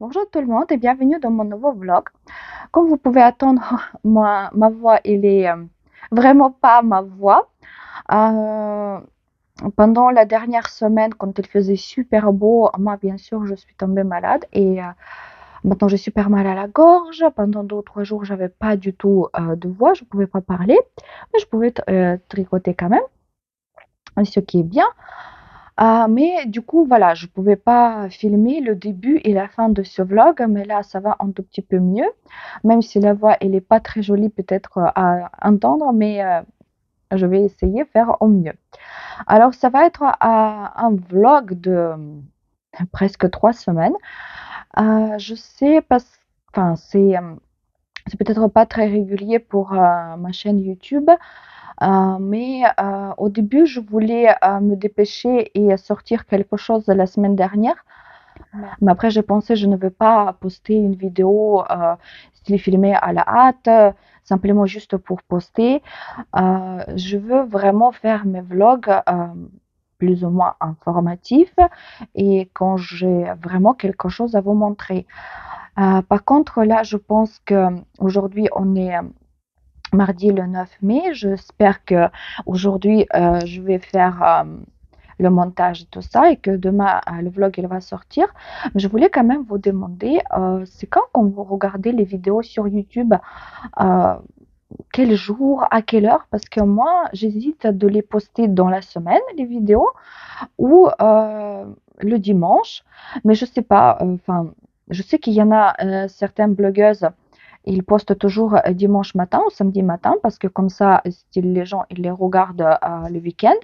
Bonjour tout le monde et bienvenue dans mon nouveau vlog. Comme vous pouvez attendre, ma voix, elle est vraiment pas ma voix. Euh, Pendant la dernière semaine, quand il faisait super beau, moi bien sûr, je suis tombée malade et maintenant j'ai super mal à la gorge. Pendant 2 ou 3 jours, j'avais pas du tout de voix, je pouvais pas parler, mais je pouvais tricoter quand même, ce qui est bien. Mais du coup, voilà, je pouvais pas filmer le début et la fin de ce vlog, mais là, ça va un tout petit peu mieux, même si la voix, elle est pas très jolie peut-être à entendre, mais je vais essayer de faire au mieux. Alors, ça va être un vlog de presque 3 semaines. Je sais pas, enfin, c'est peut-être pas très régulier pour ma chaîne YouTube, mais au début, je voulais me dépêcher et sortir quelque chose la semaine dernière. Mais après, j'ai pensé, je ne veux pas poster une vidéo style filmée à la hâte, simplement juste pour poster. Je veux vraiment faire mes vlogs plus ou moins informatifs et quand j'ai vraiment quelque chose à vous montrer. Par contre, là, je pense que aujourd'hui, on est mardi le 9 mai. J'espère que aujourd'hui je vais faire le montage de tout ça et que demain le vlog il va sortir. Je voulais quand même vous demander, c'est quand vous regardez les vidéos sur YouTube, euh, quel jour, à quelle heure? Parce que moi, j'hésite de les poster dans la semaine, les vidéos, ou le dimanche. Mais je sais pas, enfin, je sais qu'il y en a certaines blogueuses, ils postent toujours dimanche matin ou samedi matin parce que comme ça, style, les gens ils les regardent le week-end.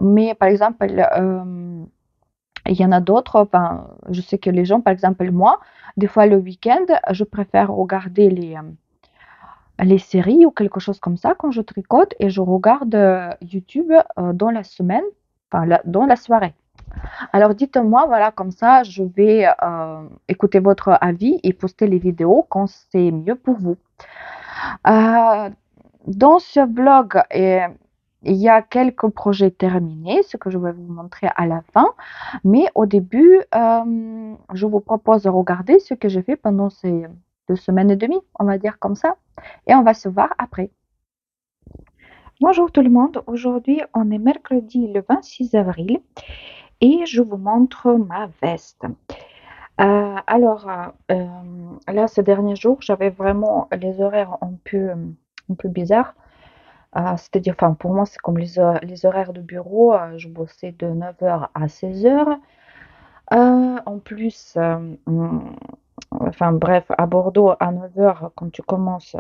Mais par exemple, il y en a d'autres, enfin, je sais que les gens, par exemple moi, des fois le week-end, je préfère regarder les séries ou quelque chose comme ça quand je tricote et je regarde YouTube dans la semaine, enfin dans la soirée. Alors dites-moi, voilà, comme ça, je vais écouter votre avis et poster les vidéos quand c'est mieux pour vous. Euh, Dans ce blog, il y a quelques projets terminés, ce que je vais vous montrer à la fin. Mais au début, je vous propose de regarder ce que j'ai fait pendant ces 2 semaines et demie, on va dire comme ça. Et on va se voir après. Bonjour tout le monde, aujourd'hui on est mercredi le 26 avril et je vous montre ma veste. Là, ces derniers jours, j'avais vraiment les horaires un peu bizarres. C'est-à-dire, enfin, pour moi, c'est comme les horaires de bureau. Je bossais de 9 heures à 16 heures. En plus, enfin bref, à Bordeaux, à 9 heures, quand tu commences,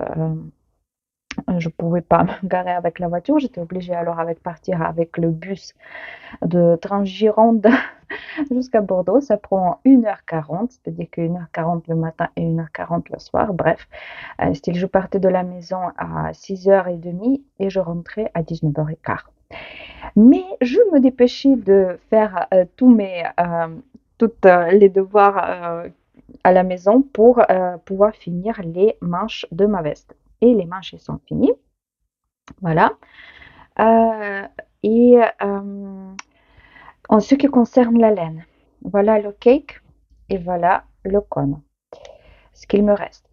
je pouvais pas me garer avec la voiture. J'étais obligée alors avec partir avec le bus de Transgironde jusqu'à Bordeaux. Ça prend 1h40, c'est-à-dire que 1h40 le matin et 1h40 le soir. Bref, style, je partais de la maison à 6h30 et je rentrais à 19h15. Mais je me dépêchais de faire toutes les devoirs à la maison pour pouvoir finir les manches de ma veste. Et les manches, elles sont finies. Voilà. Euh, et en ce qui concerne la laine, voilà le cake et voilà le cône. Ce qu'il me reste.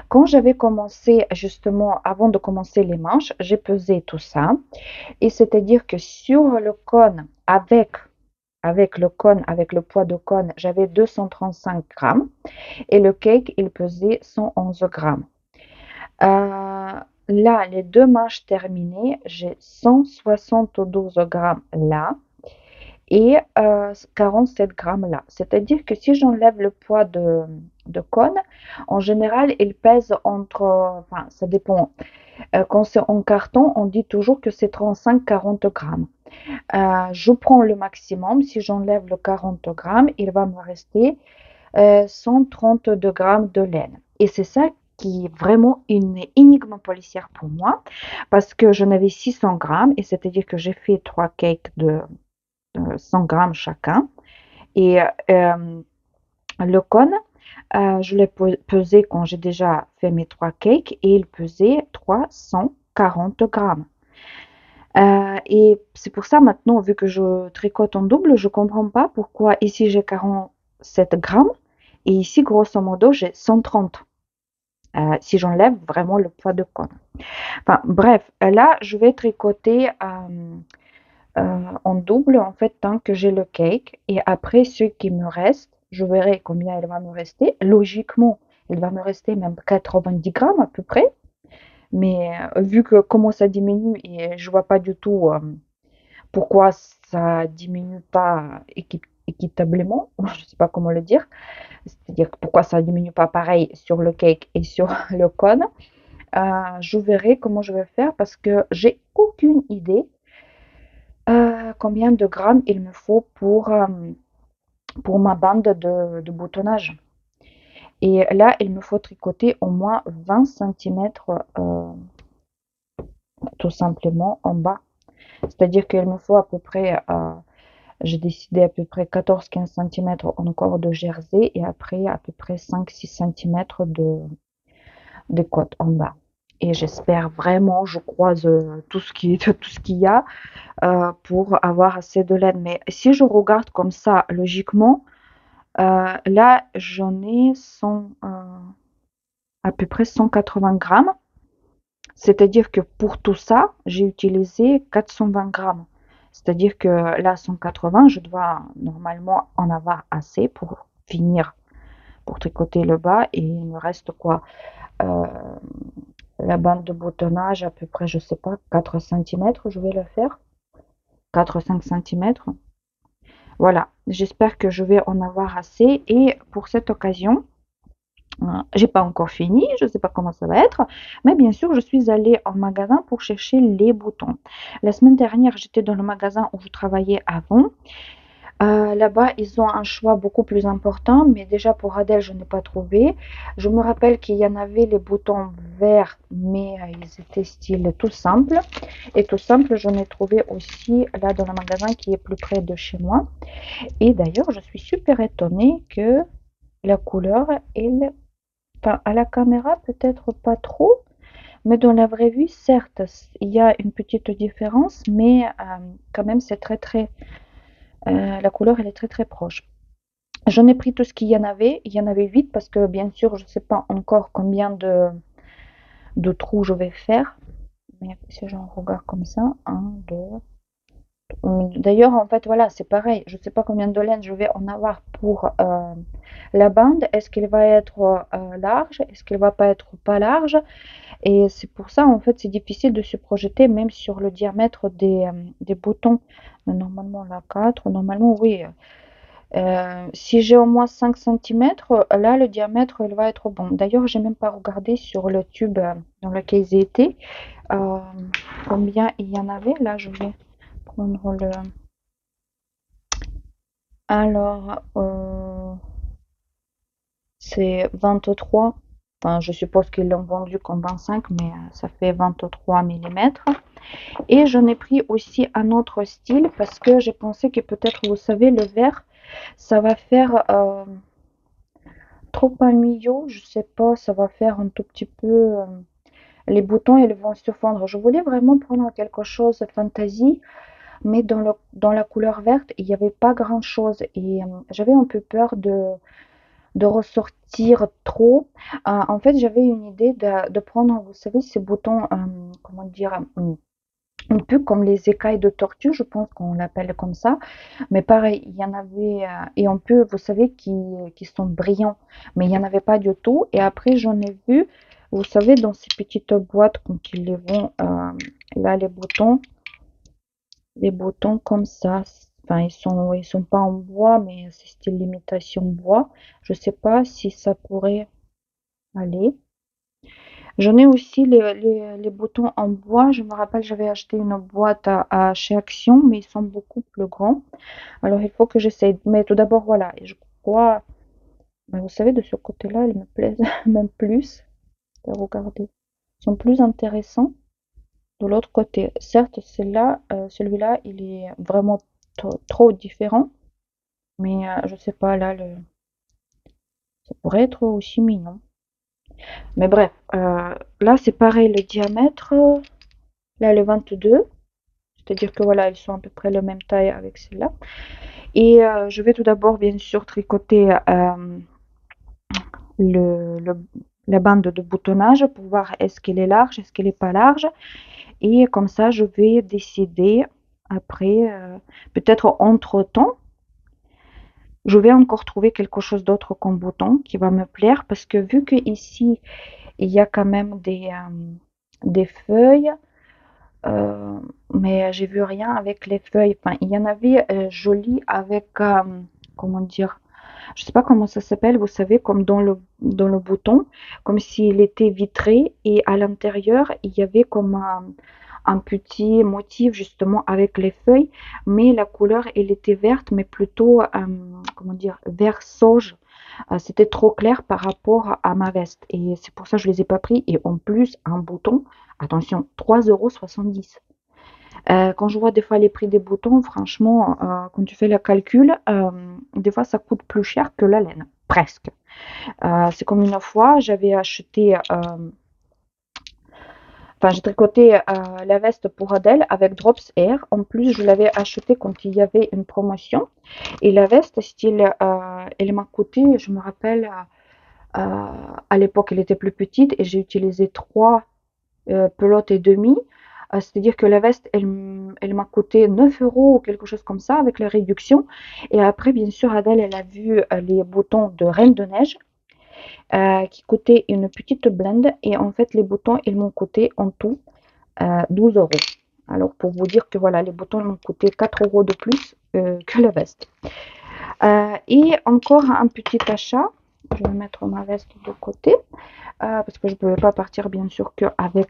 Quand j'avais commencé, justement, avant de commencer les manches, j'ai pesé tout ça. Et c'est-à-dire que sur le cône, avec le cône, avec le poids de cône, j'avais 235 grammes. Et le cake, il pesait 111 grammes. Euh, Là, les deux manches terminées, j'ai 172 grammes là et 47 grammes là. C'est-à-dire que si j'enlève le poids de cône, en général, il pèse entre, enfin, ça dépend. Quand c'est en carton, on dit toujours que c'est 35-40 grammes. Je prends le maximum. Si j'enlève le 40 grammes, il va me rester 132 grammes de laine. Et c'est ça qui est vraiment une énigme policière pour moi, parce que j'en avais 600 grammes, et c'est-à-dire que j'ai fait 3 cakes de 100 grammes chacun. Et le cône, je l'ai pesé quand j'ai déjà fait mes 3 cakes, et il pesait 340 grammes. Et c'est pour ça maintenant, vu que je tricote en double, je comprends pas pourquoi ici j'ai 47 grammes Et ici, grosso modo, j'ai 130. Si j'enlève vraiment le poids de cône. Enfin, bref, là, je vais tricoter en double, en fait, tant que j'ai le cake. Et après, ce qui me reste, je verrai combien il va me rester. Logiquement, il va me rester même 90 grammes à peu près. Mais vu que comment ça diminue et je vois pas du tout pourquoi ça diminue pas équitablement, je sais pas comment le dire, c'est-à-dire pourquoi ça diminue pas pareil sur le cake et sur le cône, je verrai comment je vais faire parce que j'ai aucune idée combien de grammes il me faut pour ma bande de boutonnage. Et là, il me faut tricoter au moins 20 centimètres tout simplement en bas. C'est-à-dire qu'il me faut à peu près, j'ai décidé à peu près 14-15 centimètres encore de jersey et après à peu près 5-6 centimètres de côte en bas. Et j'espère vraiment, je croise tout ce tout ce qu'il y a pour avoir assez de laine. Mais si je regarde comme ça, logiquement, là, j'en ai à peu près 180 grammes. C'est-à-dire que pour tout ça, j'ai utilisé 420 grammes. C'est-à-dire que là, 180, je dois normalement en avoir assez pour finir, pour tricoter le bas. Et il me reste quoi? Euh, la bande de boutonnage, à peu près, je sais pas, 4 centimètres, je vais le faire. 4-5 centimètres. Voilà, j'espère que je vais en avoir assez. Et pour cette occasion, j'ai pas encore fini, je ne sais pas comment ça va être, mais bien sûr, je suis allée en magasin pour chercher les boutons. La semaine dernière, j'étais dans le magasin où je travaillais avant. Là-bas, ils ont un choix beaucoup plus important, mais déjà pour Adèle, je n'ai pas trouvé. Je me rappelle qu'il y en avait les boutons verts, mais ils étaient style tout simple. Et tout simple, j'en ai trouvé aussi là dans le magasin qui est plus près de chez moi. Et d'ailleurs, je suis super étonnée que la couleur, elle, enfin, à la caméra, peut-être pas trop, mais dans la vraie vie, certes, il y a une petite différence, mais quand même, c'est très très. La couleur, elle est très très proche. J'en ai pris tout ce qu'il y en avait. Il y en avait 8 parce que, bien sûr, je ne sais pas encore combien de trous je vais faire. Mais si j'en regarde comme ça, un, deux. D'ailleurs, en fait, voilà, c'est pareil. Je ne sais pas combien de laine je vais en avoir pour la bande. Est-ce qu'elle va être large? Est-ce qu'elle va pas être pas large? Et c'est pour ça, en fait, c'est difficile de se projeter même sur le diamètre des boutons. Mais normalement, là, 4, normalement, oui. Si j'ai au moins 5 centimètres, là, le diamètre, il va être bon. D'ailleurs, j'ai même pas regardé sur le tube dans lequel ils étaient euh, combien il y en avait. Là, je vais prendre le... Alors, c'est 23. Enfin, je suppose qu'ils l'ont vendu comme 25, mais ça fait 23 millimètres. Et j'en ai pris aussi un autre style parce que j'ai pensé que peut-être, vous savez, le vert, ça va faire trop ennuyeux. Je sais pas, ça va faire un tout petit peu. Les boutons, ils vont se fondre. Je voulais vraiment prendre quelque chose de fantasy, mais dans la couleur verte, il n'y avait pas grand-chose. Et j'avais un peu peur de ressortir trop. En fait, j'avais une idée de prendre, vous savez, ces boutons, comment dire, un peu comme les écailles de tortue, je pense qu'on l'appelle comme ça. Mais pareil, il y en avait, et un peu, vous savez, qui sont brillants, mais il n'y en avait pas du tout. Et après, j'en ai vu, vous savez, dans ces petites boîtes, quand ils les vont, là, les boutons comme ça. Enfin, ils sont pas en bois, mais c'est style l'imitation bois. Je sais pas si ça pourrait aller. J'en ai aussi les boutons en bois. Je me rappelle, j'avais acheté une boîte chez Action, mais ils sont beaucoup plus grands. Alors, il faut que j'essaye. Mais tout d'abord, voilà. Et je crois, ben, vous savez, de ce côté-là, ils me plaisent même plus. Regardez. Ils sont plus intéressants de l'autre côté. Certes, celui-là, il est vraiment trop différent. Mais je sais pas, là, ça pourrait être aussi mignon. Mais bref, là, c'est pareil, le diamètre. Là, le 22. C'est-à-dire que voilà, ils sont à peu près la même taille avec celle-là. Et je vais tout d'abord, bien sûr, tricoter le, le- la bande de boutonnage pour voir est-ce qu'elle est large, est-ce qu'elle est pas large. Et comme ça, je vais décider après, peut-être entre-temps, je vais encore trouver quelque chose d'autre comme bouton qui va me plaire parce que vu que ici il y a quand même des feuilles, euh, mais j'ai vu rien avec les feuilles. Enfin, il y en avait joli avec, comment dire, je sais pas comment ça s'appelle, vous savez, comme dans le bouton, comme s'il était vitré et à l'intérieur, il y avait comme un petit motif justement avec les feuilles, mais la couleur, elle était verte, mais plutôt, comment dire, vert sauge. C'était trop clair par rapport à ma veste et c'est pour ça que je les ai pas pris. Et en plus, un bouton, attention, 3,70 €. Quand je vois des fois les prix des boutons, franchement, quand tu fais le calcul, des fois ça coûte plus cher que la laine, presque. C'est comme une fois, j'avais acheté, enfin j'ai tricoté la veste pour Adèle avec Drops Air. En plus, je l'avais acheté quand il y avait une promotion. Et la veste, style, elle m'a coûté, je me rappelle, à l'époque, elle était plus petite et j'ai utilisé trois pelote et demi. C'est-à-dire que la veste, elle m'a coûté 9 € ou quelque chose comme ça avec la réduction. Et après, bien sûr, Adèle, elle a vu les boutons de Reine de Neige qui coûtaient une petite blinde. Et en fait, les boutons, ils m'ont coûté en tout 12 €. Alors, pour vous dire que voilà, les boutons m'ont coûté 4 € de plus que la veste. Et encore un petit achat. Je vais mettre ma veste de côté parce que je ne pouvais pas partir bien sûr qu'avec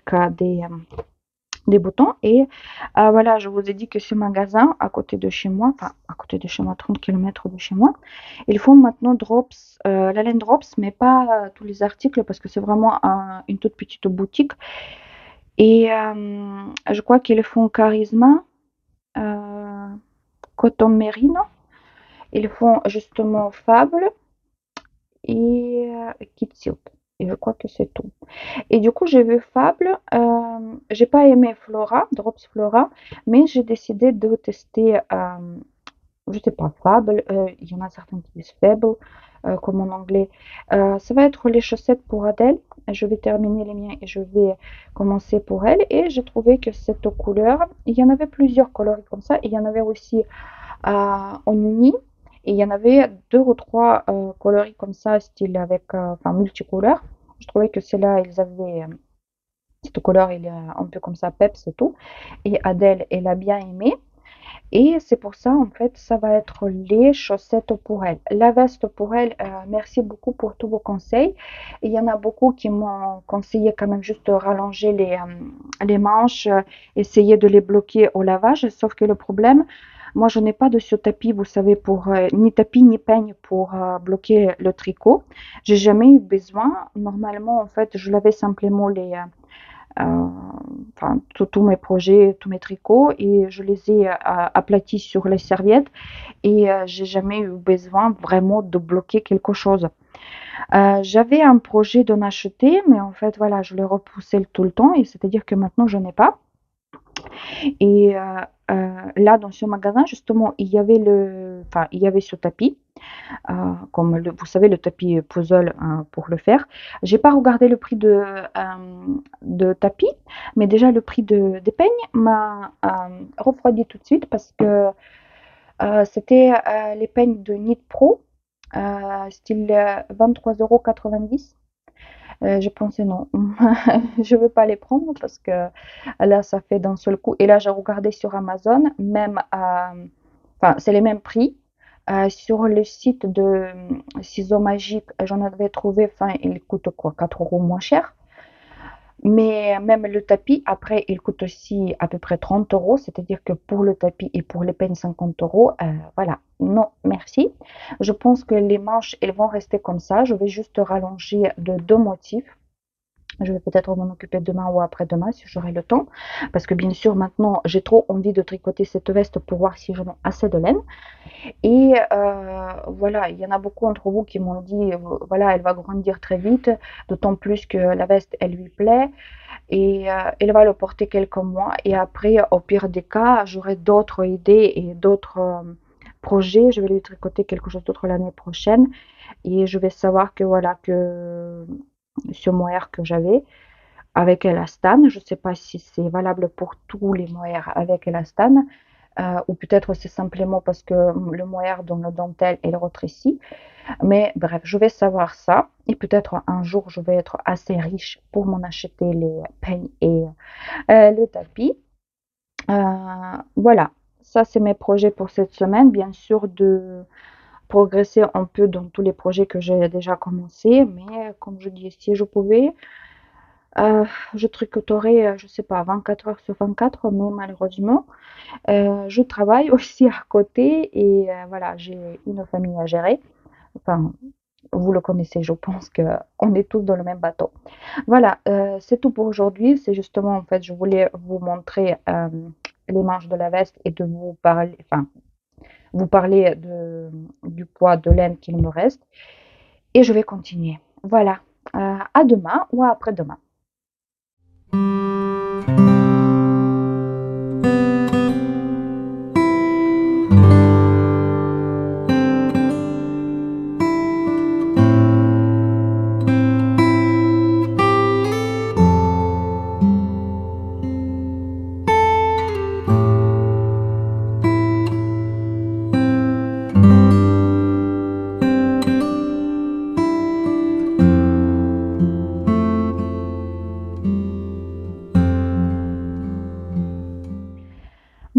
des boutons. Et voilà, je vous ai dit que ce magasin à côté de chez moi, enfin à côté de chez moi, 30 km de chez moi, ils font maintenant Drops, la laine Drops, mais pas tous les articles parce que c'est vraiment une toute petite boutique. Et je crois qu'ils font Charisma, euh, Coton Merino, ils font justement Fable et Kid Silk. Et je crois que c'est tout. Et du coup, j'ai vu Fable. J'ai pas aimé Flora, Drops Flora, mais j'ai décidé de tester, je sais pas, Fable. Il y en a certains qui disent Fable, comme en anglais. Ça va être les chaussettes pour Adèle. Je vais terminer les miens et je vais commencer pour elle. Et j'ai trouvé que cette couleur, il y en avait plusieurs couleurs comme ça. Il y en avait aussi en uni. Et il y en avait deux ou trois coloris comme ça, style avec, enfin, multicouleurs. Je trouvais que celle-là, ils avaient cette couleur, il est un peu comme ça, peps et tout. Et Adèle, elle a bien aimé. Et c'est pour ça, en fait, ça va être les chaussettes pour elle. La veste pour elle, merci beaucoup pour tous vos conseils. Il y en a beaucoup qui m'ont conseillé quand même juste de rallonger les manches, essayer de les bloquer au lavage. Sauf que le problème, moi, je n'ai pas de ce tapis, vous savez, pour ni tapis ni peigne pour bloquer le tricot. J'ai jamais eu besoin. Normalement, en fait, je lavais simplement enfin, tous mes projets, tous mes tricots, et je les ai aplatis sur les serviettes et j'ai jamais eu besoin vraiment de bloquer quelque chose. J'avais un projet d'en acheter, mais en fait, voilà, je l'ai repoussé tout le temps et c'est-à-dire que maintenant, je n'ai pas. Et là, dans ce magasin, justement, enfin, il y avait ce tapis comme vous savez, le tapis puzzle pour le faire. J'ai pas regardé le prix de tapis, mais déjà le prix des peignes m'a refroidi tout de suite parce que c'était les peignes de Knit Pro, style 23,90 €. Je pensais non, je ne veux pas les prendre parce que là, ça fait d'un seul coup. Et là, j'ai regardé sur Amazon, même, enfin, c'est les mêmes prix. Sur le site de Ciseaux Magiques, j'en avais trouvé, enfin, il coûte quoi, 4 € moins cher. Mais même le tapis, après, il coûte aussi à peu près 30 €, c'est-à-dire que pour le tapis et pour les peignes 50 €, voilà, non, merci. Je pense que les manches, elles vont rester comme ça. Je vais juste rallonger de deux motifs. Je vais peut-être m'en occuper demain ou après-demain si j'aurai le temps. Parce que bien sûr, maintenant, j'ai trop envie de tricoter cette veste pour voir si j'en ai assez de laine. Et voilà, il y en a beaucoup entre vous qui m'ont dit, voilà, elle va grandir très vite, d'autant plus que la veste, elle lui plaît. Et elle va le porter quelques mois. Et après, au pire des cas, j'aurai d'autres idées et d'autres projet, je vais lui tricoter quelque chose d'autre l'année prochaine et je vais savoir que voilà, que ce mohair que j'avais avec élastane, je ne sais pas si c'est valable pour tous les mohairs avec élastane, ou peut-être c'est simplement parce que le mohair dans la dentelle est rétréci. Mais bref, je vais savoir ça et peut-être un jour je vais être assez riche pour m'en acheter les peignes et le tapis. Voilà, ça c'est mes projets pour cette semaine. Bien sûr de progresser un peu dans tous les projets que j'ai déjà commencé, mais comme je dis, si je pouvais, je tricoterais, je sais pas, 24 heures sur 24, mais malheureusement, je travaille aussi à côté et voilà, j'ai une famille à gérer. Enfin, vous le connaissez, je pense qu'on est tous dans le même bateau. Voilà, c'est tout pour aujourd'hui. C'est justement, en fait, je voulais vous montrer les manches de la veste et de vous parler du poids de laine qu'il me reste. Et je vais continuer. Voilà, à demain ou à après-demain.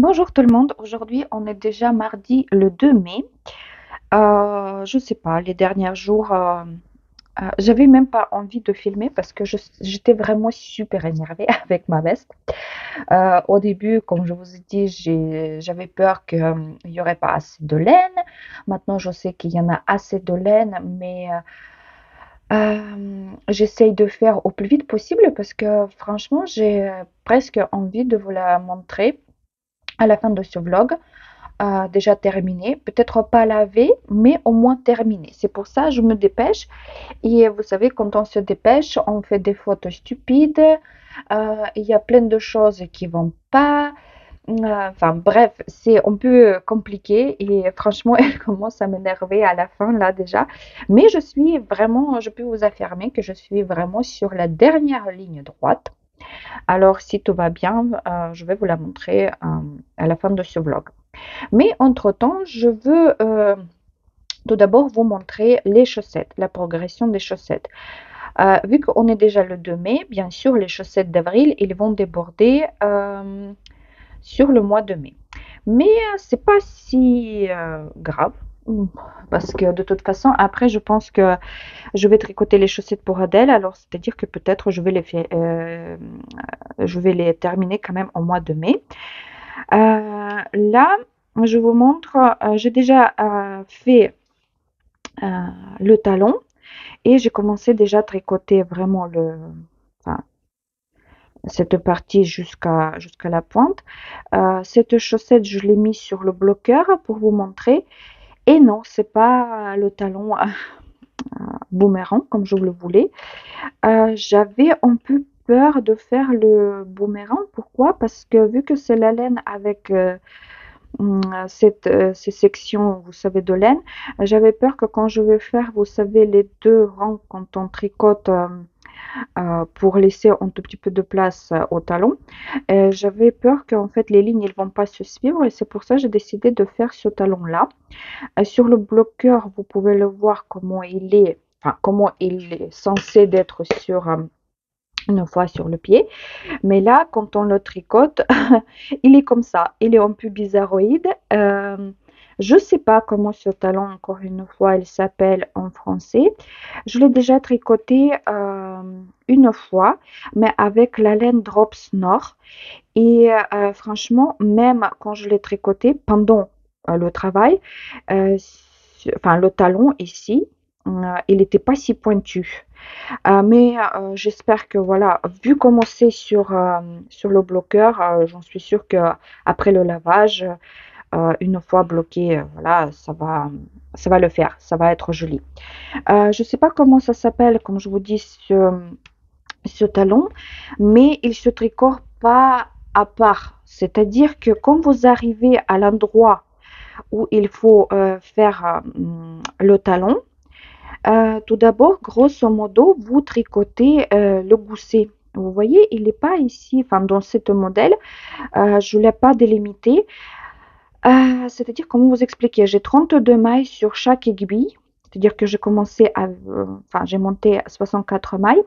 Bonjour tout le monde, aujourd'hui on est déjà mardi le 2 mai. Je sais pas, les derniers jours, j'avais même pas envie de filmer parce que j'étais vraiment super énervée avec ma veste. Au début, comme je vous ai dit, j'avais peur qu'il n'y aurait pas assez de laine. Maintenant, je sais qu'il y en a assez de laine, mais j'essaye de faire au plus vite possible parce que franchement, j'ai presque envie de vous la montrer à la fin de ce vlog. Déjà terminé, peut-être pas lavé, mais au moins terminé. C'est pour ça que je me dépêche. Et vous savez, quand on se dépêche, on fait des fautes stupides. Il y a plein de choses qui vont pas. Enfin bref, c'est un peu compliqué et franchement, elle commence à m'énerver à la fin là déjà. Mais je suis vraiment, je peux vous affirmer que je suis vraiment sur la dernière ligne droite. Alors si tout va bien, je vais vous la montrer à la fin de ce vlog. Mais entre-temps, je veux tout d'abord vous montrer les chaussettes, la progression des chaussettes. Vu qu'on est déjà le 2 mai, bien sûr, les chaussettes d'avril, ils vont déborder sur le mois de mai. Mais c'est pas si grave. Parce que de toute façon, après, je pense que je vais tricoter les chaussettes pour Adèle. Alors, c'est-à-dire que peut-être je vais les terminer quand même au mois de mai. Là, je vous montre, j'ai déjà fait le talon et j'ai commencé déjà à tricoter vraiment enfin, cette partie jusqu'à la pointe. Cette chaussette, je l'ai mis sur le bloqueur pour vous montrer. Et non, c'est pas le talon boomerang comme je le voulais. J'avais un peu peur de faire le boomerang. Pourquoi? Parce que vu que c'est la laine avec ces sections, vous savez, de laine, j'avais peur que quand je vais faire, vous savez, les deux rangs quand on tricote pour laisser un tout petit peu de place au talon, j'avais peur qu'en fait les lignes ne vont pas se suivre et c'est pour ça que j'ai décidé de faire ce talon là. Sur le bloqueur, vous pouvez le voir comment il est, enfin comment il est censé d'être sur une fois sur le pied. Mais là, quand on le tricote, il est comme ça. Il est un peu bizarroïde. Je ne sais pas comment ce talon, encore une fois, il s'appelle en français. Je l'ai déjà tricoté une fois, mais avec la laine Drops Nord. Et franchement, même quand je l'ai tricoté pendant le travail, enfin le talon ici, il n'était pas si pointu. Mais j'espère que voilà, vu comment c'est sur le bloqueur, j'en suis sûre que après le lavage, une fois bloqué, voilà, ça va le faire, ça va être joli. Je ne sais pas comment ça s'appelle, comme je vous dis, ce talon, mais il se tricote pas à part. C'est-à-dire que quand vous arrivez à l'endroit où il faut faire le talon. Tout d'abord, grosso modo, vous tricotez le gousset. Vous voyez, il n'est pas ici, enfin dans ce modèle, je ne l'ai pas délimité. C'est-à-dire, comment vous expliquer, j'ai 32 mailles sur chaque aiguille. C'est-à-dire que j'ai commencé enfin, j'ai monté à 64 mailles.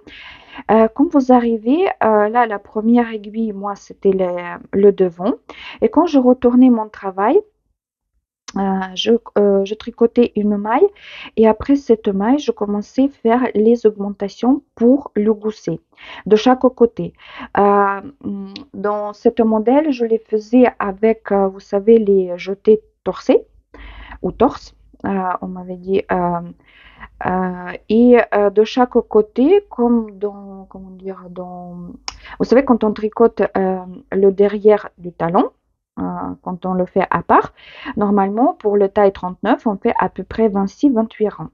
Quand vous arrivez, là, la première aiguille, moi, c'était le devant. Et quand je retournais mon travail, je tricotais une maille et après cette maille, je commençais à faire les augmentations pour le gousset de chaque côté. Dans ce modèle, je les faisais avec, vous savez, les jetés torsés ou torse, on m'avait dit. Et de chaque côté, comme dans, comment dire, vous savez, quand on tricote le derrière du talon, euh, quand on le fait à part, normalement, pour le taille 39, on fait à peu près 26-28 rangs.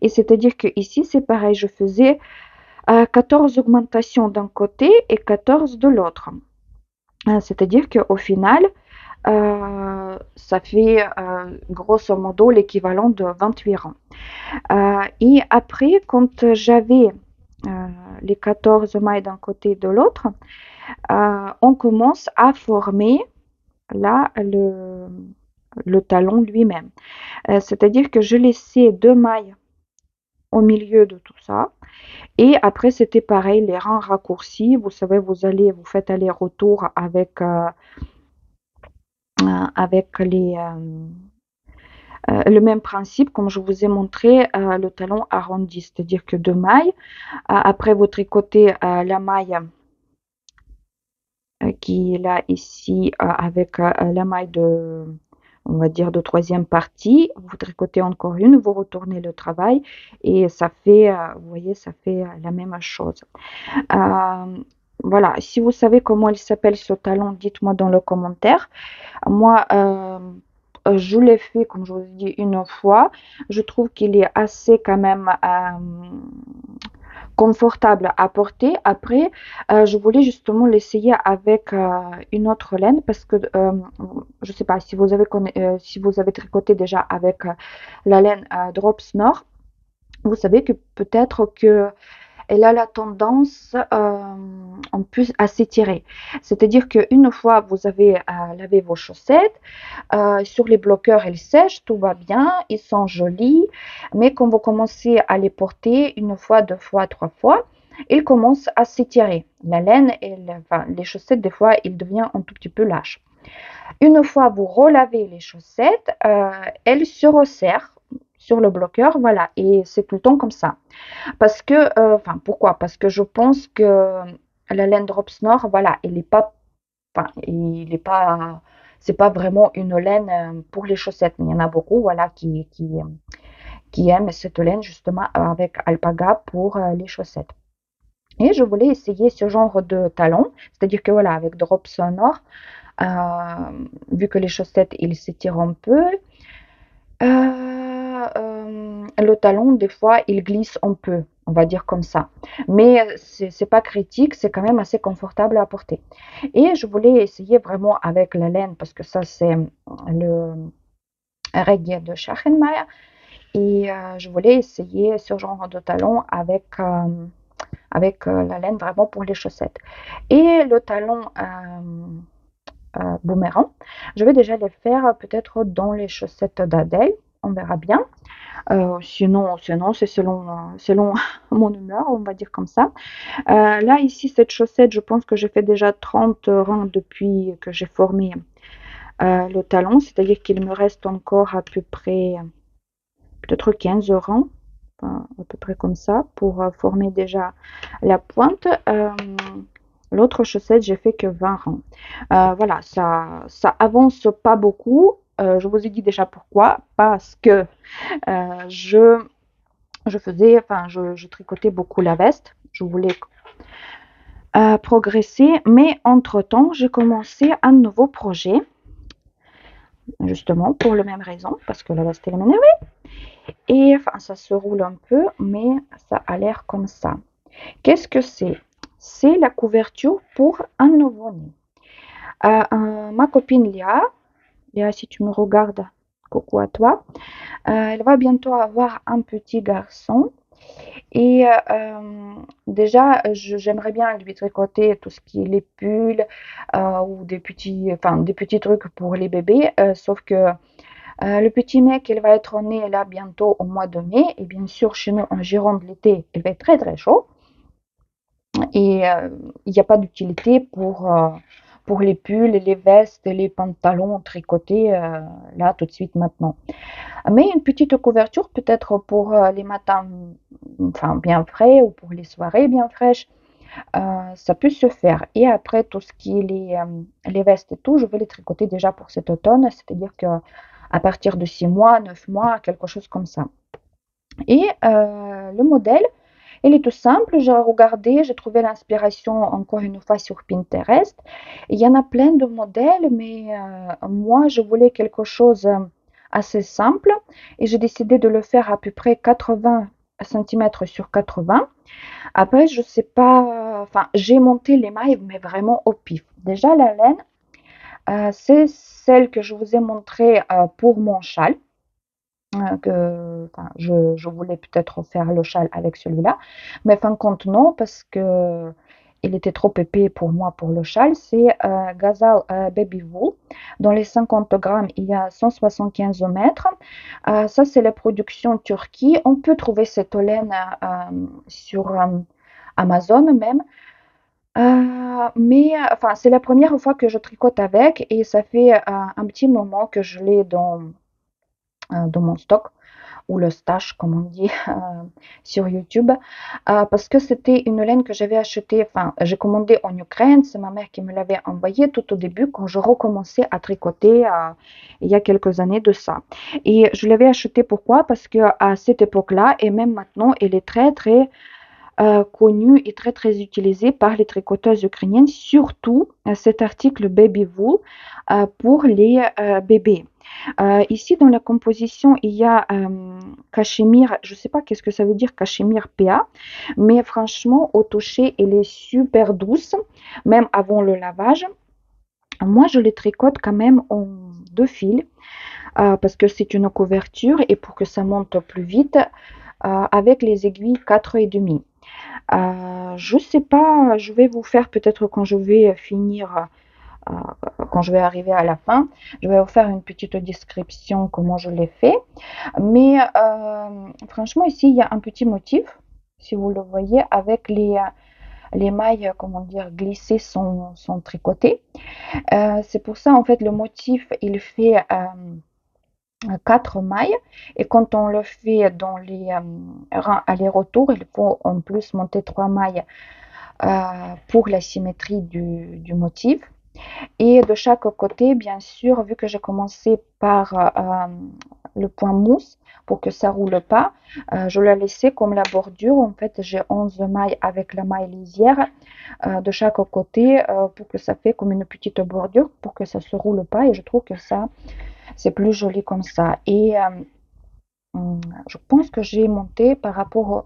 Et c'est-à-dire que ici, c'est pareil, je faisais 14 augmentations d'un côté et 14 de l'autre. C'est-à-dire qu'au final, ça fait grosso modo l'équivalent de 28 rangs. Et après, quand j'avais les 14 mailles d'un côté et de l'autre, on commence à former là le talon lui-même. C'est-à-dire que je laissais 2 mailles au milieu de tout ça. Et après, c'était pareil, les rangs raccourcis. Vous savez, vous faites aller-retour avec le même principe, comme je vous ai montré, le talon arrondi, c'est-à-dire que 2 mailles. Après, vous tricotez la maille qui est là ici avec la maille de, on va dire, de troisième partie. Vous tricotez encore une, vous retournez le travail et ça fait, vous voyez, ça fait la même chose. Voilà, si vous savez comment il s'appelle ce talon, dites-moi dans le commentaire. Moi, je l'ai fait, comme je vous ai dit, une fois. Je trouve qu'il est assez quand même confortable à porter. Après, je voulais justement l'essayer avec une autre laine parce que je ne sais pas si vous avez tricoté déjà avec la laine Drops Nord. Vous savez que peut-être que elle a la tendance en plus à s'étirer. C'est-à-dire qu'une fois vous avez lavé vos chaussettes, sur les bloqueurs, elles sèchent, tout va bien, ils sont jolis, mais quand vous commencez à les porter une fois, deux fois, trois fois, ils commencent à s'étirer. La laine, enfin, les chaussettes, des fois, ils deviennent un tout petit peu lâches. Une fois vous relavez les chaussettes, elles se resserrent sur le bloqueur, voilà, et c'est tout le temps comme ça. Parce que, enfin, pourquoi? Parce que je pense que la laine Drops Nord, voilà, elle n'est pas, enfin, il est pas, c'est pas vraiment une laine pour les chaussettes, mais il y en a beaucoup, voilà, qui aiment cette laine justement avec alpaga pour les chaussettes. Et je voulais essayer ce genre de talon, c'est-à-dire que voilà, avec Drops Nord, vu que les chaussettes, ils s'étirent un peu, le talon, des fois, il glisse un peu, on va dire comme ça. Mais c'est pas critique, c'est quand même assez confortable à porter. Et je voulais essayer vraiment avec la laine, parce que ça, c'est le reggae de Schachenmeier. Et je voulais essayer ce genre de talon avec la laine vraiment pour les chaussettes. Et le talon boomerang, je vais déjà les faire peut-être dans les chaussettes d'Adèle, on verra bien. Sinon c'est selon mon humeur, on va dire comme ça. Là, ici, cette chaussette, je pense que j'ai fait déjà 30 rangs depuis que j'ai formé le talon, c'est-à-dire qu'il me reste encore à peu près peut-être 15 rangs, à peu près comme ça, pour former déjà la pointe. L'autre chaussette, j'ai fait que 20 rangs. Voilà, ça avance pas beaucoup. Je vous ai dit déjà pourquoi, parce que je faisais, enfin, je tricotais beaucoup la veste. Je voulais progresser, mais entre-temps, j'ai commencé un nouveau projet, justement pour la même raison, parce que la veste, elle m'énervait. Et enfin, ça se roule un peu, mais ça a l'air comme ça. Qu'est-ce que c'est? C'est la couverture pour un nouveau-né. Ma copine Léa, si tu me regardes, coucou à toi. Elle va bientôt avoir un petit garçon. Et déjà, j'aimerais bien lui tricoter tout ce qui est les pulls ou des petits trucs pour les bébés. Sauf que le petit mec, il va être né là bientôt au mois de mai. Et bien sûr, chez nous, en Gironde, l'été, il va être très très chaud. Et il n'y a pas d'utilité pour les pulls, les vestes, les pantalons tricotés là tout de suite maintenant. Mais une petite couverture peut-être pour les matins enfin, bien frais ou pour les soirées bien fraîches, ça peut se faire. Et après, tout ce qui est les vestes et tout, je vais les tricoter déjà pour cet automne, c'est-à-dire que à partir de 6 mois, 9 mois, quelque chose comme ça. Et le modèle, il est tout simple. J'ai regardé, j'ai trouvé l'inspiration encore une fois sur Pinterest. Il y en a plein de modèles, mais moi, je voulais quelque chose assez simple et j'ai décidé de le faire à peu près 80 cm sur 80. Après, je sais pas, enfin, j'ai monté les mailles, mais vraiment au pif. Déjà, la laine, c'est celle que je vous ai montrée pour mon châle. Enfin, je voulais peut-être faire le châle avec celui-là, mais fin de compte non, parce que il était trop épais pour moi pour le châle. C'est Gazal Baby Wool. Dans les 50 grammes, il y a 175 mètres. Ça, c'est la production Turquie. On peut trouver cette laine sur Amazon même. Mais enfin, c'est la première fois que je tricote avec et ça fait un petit moment que je l'ai dans mon stock ou le stash, comme on dit sur YouTube, parce que c'était une laine que j'avais achetée, enfin, j'ai commandé en Ukraine, c'est ma mère qui me l'avait envoyée tout au début quand je recommençais à tricoter il y a quelques années de ça. Et je l'avais achetée pourquoi? Parce que à cette époque-là, et même maintenant, elle est très très connue et très très utilisée par les tricoteuses ukrainiennes, surtout cet article Baby Wool pour les bébés. Ici, dans la composition, il y a cachemire, je ne sais pas qu'est-ce que ça veut dire cachemire PA, mais franchement, au toucher, elle est super douce, même avant le lavage. Moi, je les tricote quand même en deux fils, parce que c'est une couverture et pour que ça monte plus vite, avec les aiguilles 4,5. Je sais pas, je vais vous faire peut-être quand je vais finir euh, quand je vais arriver à la fin, je vais vous faire une petite description comment je l'ai fait. Mais franchement, ici, il y a un petit motif, si vous le voyez, avec les mailles, comment dire, glissées sont tricotées. C'est pour ça, en fait, le motif, il fait 4 mailles. Et quand on le fait dans les rangs aller-retour, il faut en plus monter 3 mailles pour la symétrie du motif. Et de chaque côté, bien sûr, vu que j'ai commencé par le point mousse pour que ça roule pas, je l'ai laissé comme la bordure. En fait, j'ai 11 mailles avec la maille lisière de chaque côté pour que ça fait comme une petite bordure pour que ça se roule pas. Et je trouve que ça, c'est plus joli comme ça. Et je pense que j'ai monté par rapport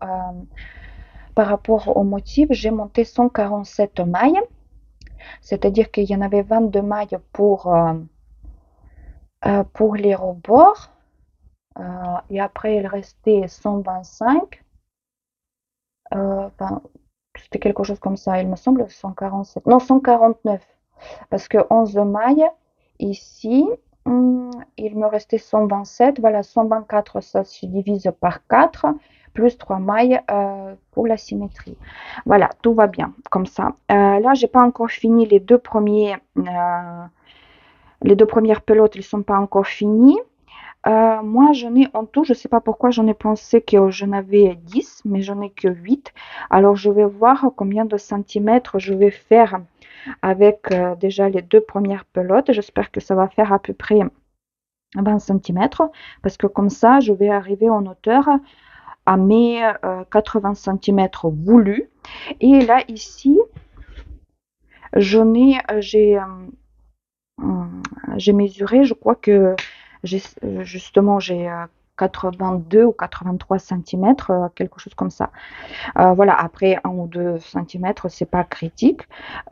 au motif, j'ai monté 147 mailles. C'est-à-dire qu'il y en avait 22 mailles pour les rebords. Et après, il restait 125. Enfin, c'était quelque chose comme ça, il me semble, 147. Non, 149. Parce que 11 mailles, ici, il me restait 127. Voilà, 124, ça se divise par 4, plus 3 mailles pour la symétrie. Voilà, tout va bien comme ça. Là, j'ai pas encore fini les deux premières pelotes, elles sont pas encore finies. Moi, j'en ai en tout, je ne sais pas pourquoi j'en ai pensé que j'en avais 10, mais j'en ai que 8. Alors, je vais voir combien de centimètres je vais faire avec déjà les deux premières pelotes. J'espère que ça va faire à peu près 20 centimètres, parce que comme ça, je vais arriver en hauteur à mes 80 centimètres voulus. Et là, ici, j'en ai, j'ai mesuré, je crois que justement j'ai 82 ou 83 centimètres, quelque chose comme ça. Voilà, après 1 ou 2 centimètres, c'est pas critique.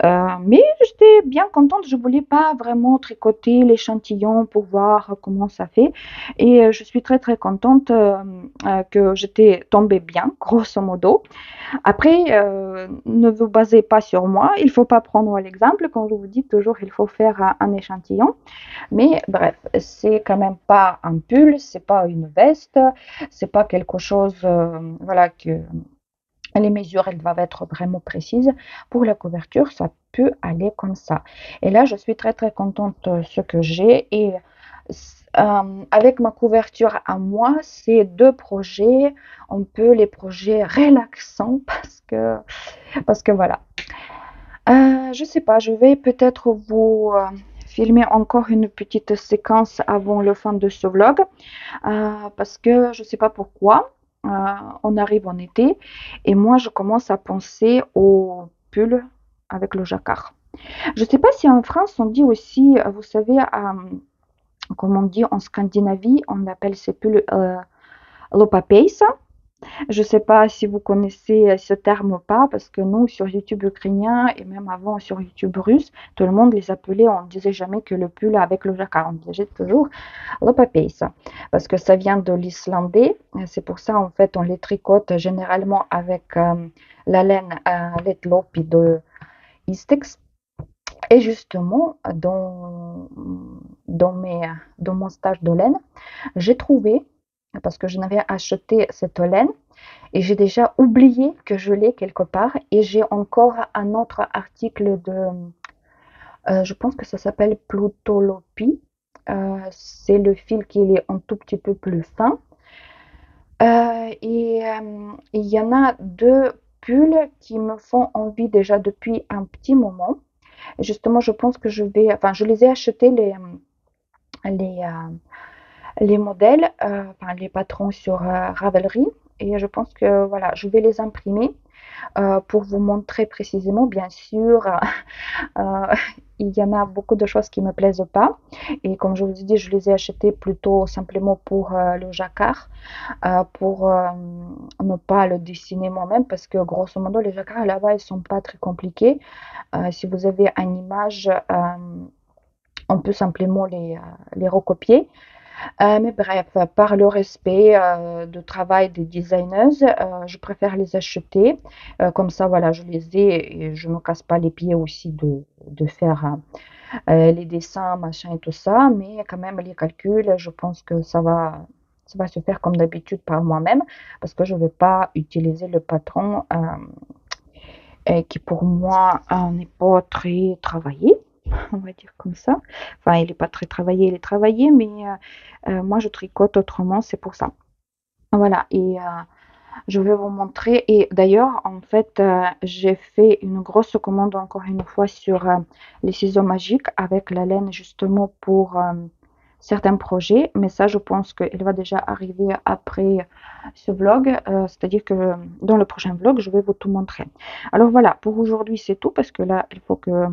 Mais j'étais bien contente. Je voulais pas vraiment tricoter l'échantillon pour voir comment ça fait. Et je suis très très contente que j'étais tombée bien, grosso modo. Après, ne vous basez pas sur moi. Il faut pas prendre l'exemple. Quand je vous dis toujours, il faut faire un échantillon. Mais bref, c'est quand même pas un pull, c'est pas une veste, c'est pas quelque chose, voilà, que les mesures, elles doivent être vraiment précises. Pour la couverture, ça peut aller comme ça. Et là, je suis très très contente de ce que j'ai. Et avec ma couverture à moi, ces deux projets, on peut les projets relaxants parce que voilà. Je sais pas, je vais peut-être vous filmer encore une petite séquence avant le fin de ce vlog parce que je sais pas pourquoi. euh, on arrive en été et moi je commence à penser au pull avec le jacquard. Je sais pas si en France on dit aussi, vous savez, comme on dit en Scandinavie, on appelle ces pulls lopapeisa. Je ne sais pas si vous connaissez ce terme ou pas, parce que nous, sur YouTube ukrainien et même avant sur YouTube russe, tout le monde les appelait, on ne disait jamais que le pull avec le jacquard, on disait toujours lopapeisa, parce que ça vient de l'islandais. C'est pour ça, en fait, on les tricote généralement avec la laine letlopi de Istex. Et justement, dans mon stage de laine, j'ai trouvé, parce que je n'avais acheté cette laine, et j'ai déjà oublié que je l'ai quelque part. Et j'ai encore un autre article je pense que ça s'appelle Plutolopi. C'est le fil qui est un tout petit peu plus fin. Et il y en a deux pulls qui me font envie déjà depuis un petit moment. Et justement, je pense que enfin, je les ai achetés les, les modèles, enfin les patrons sur Ravelry. Et je pense que voilà, je vais les imprimer pour vous montrer précisément. Bien sûr, euh, il y en a beaucoup de choses qui ne me plaisent pas. Et comme je vous ai dit, je les ai achetés plutôt simplement pour le jacquard, pour ne pas le dessiner moi-même, parce que grosso modo, les jacquards là-bas, ils sont pas très compliqués. Si vous avez une image, on peut simplement les recopier. Mais bref, par le respect du travail des designers, je préfère les acheter. Comme ça, voilà, je les ai et je ne me casse pas les pieds aussi de faire les dessins, machin et tout ça. Mais quand même, les calculs, je pense que ça va se faire comme d'habitude par moi-même parce que je ne vais pas utiliser le patron qui pour moi n'est pas très travaillé, on va dire comme ça. Enfin, il n'est pas très travaillé, il est travaillé, mais moi je tricote autrement, c'est pour ça. Voilà, et je vais vous montrer. Et d'ailleurs, en fait, j'ai fait une grosse commande encore une fois sur les ciseaux magiques avec la laine justement pour certains projets. Mais ça, je pense qu'il va déjà arriver après ce vlog. C'est-à-dire que dans le prochain vlog, je vais vous tout montrer. Alors voilà, pour aujourd'hui, c'est tout parce que là, il faut que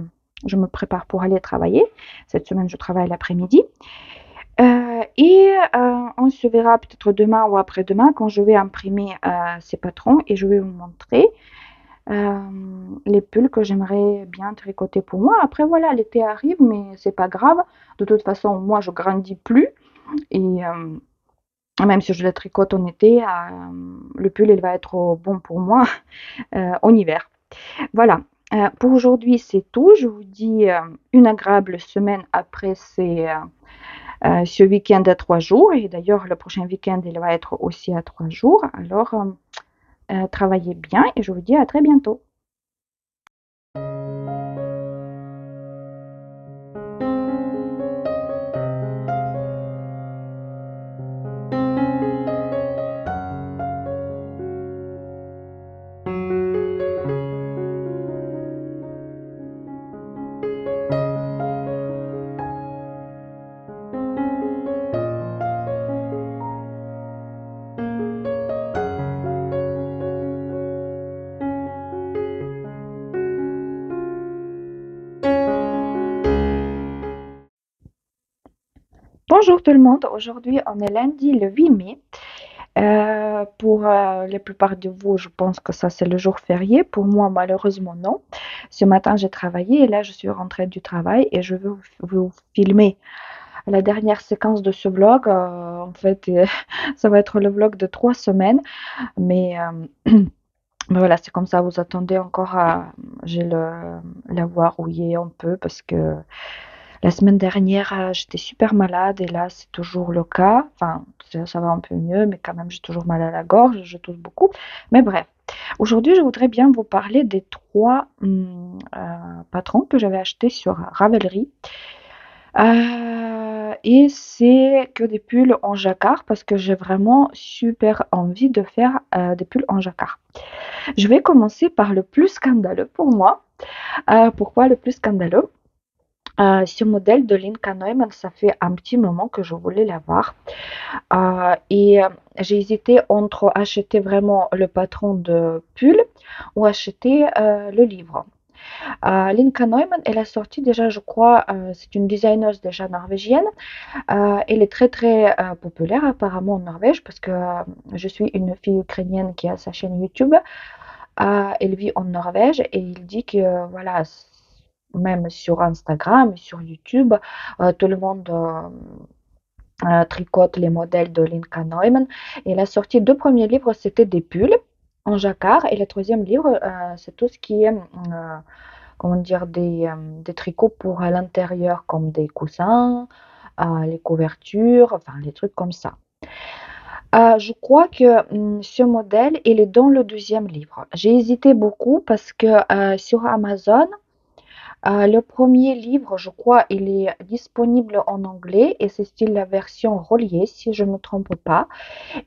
je me prépare pour aller travailler. Cette semaine, je travaille l'après-midi. Et on se verra peut-être demain ou après-demain quand je vais imprimer ces patrons et je vais vous montrer euh, les pulls que j'aimerais bien tricoter pour moi. Après voilà, l'été arrive, mais c'est pas grave. De toute façon, moi je grandis plus et même si je le tricote en été, le pull il va être bon pour moi en hiver. Voilà. Pour aujourd'hui, c'est tout. Je vous dis une agréable semaine après ce week-end à 3 jours. Et d'ailleurs, le prochain week-end, il va être aussi à 3 jours. Alors, travaillez bien et je vous dis à très bientôt. Bonjour tout le monde, aujourd'hui on est lundi le 8 mai. Pour la plupart de vous, je pense que ça c'est le jour férié. Pour moi, malheureusement, non. Ce matin, j'ai travaillé et là, je suis rentrée du travail et je veux vous filmer la dernière séquence de ce vlog. En fait, ça va être le vlog de 3 semaines, mais, mais voilà, c'est comme ça. Vous attendez encore à. J'ai la voix rouillée un peu parce que la semaine dernière, j'étais super malade et là, c'est toujours le cas. Enfin, ça va un peu mieux, mais quand même, j'ai toujours mal à la gorge, je tousse beaucoup. Mais bref, aujourd'hui, je voudrais bien vous parler des trois patrons que j'avais achetés sur Ravelry. Et c'est que des pulls en jacquard parce que j'ai vraiment super envie de faire des pulls en jacquard. Je vais commencer par le plus scandaleux pour moi. Pourquoi le plus scandaleux? Ce modèle de Linka Neumann, ça fait un petit moment que je voulais l'avoir. Et j'ai hésité entre acheter vraiment le patron de pull ou acheter le livre. Linka Neumann, elle a sorti déjà, je crois, c'est une designer déjà norvégienne. Elle est très très populaire apparemment en Norvège parce que je suis une fille ukrainienne qui a sa chaîne YouTube. Elle vit en Norvège et il dit que voilà, même sur Instagram, sur YouTube, tout le monde tricote les modèles de Linka Neumann. Et elle a sorti deux premiers livres, c'était des pulls en jacquard et le troisième livre, c'est tout ce qui est, comment dire, des tricots pour l'intérieur comme des coussins, les couvertures, enfin les trucs comme ça. Je crois que ce modèle, il est dans le deuxième livre. J'ai hésité beaucoup parce que sur Amazon, le premier livre, je crois, il est disponible en anglais et c'est style la version reliée, si je ne me trompe pas.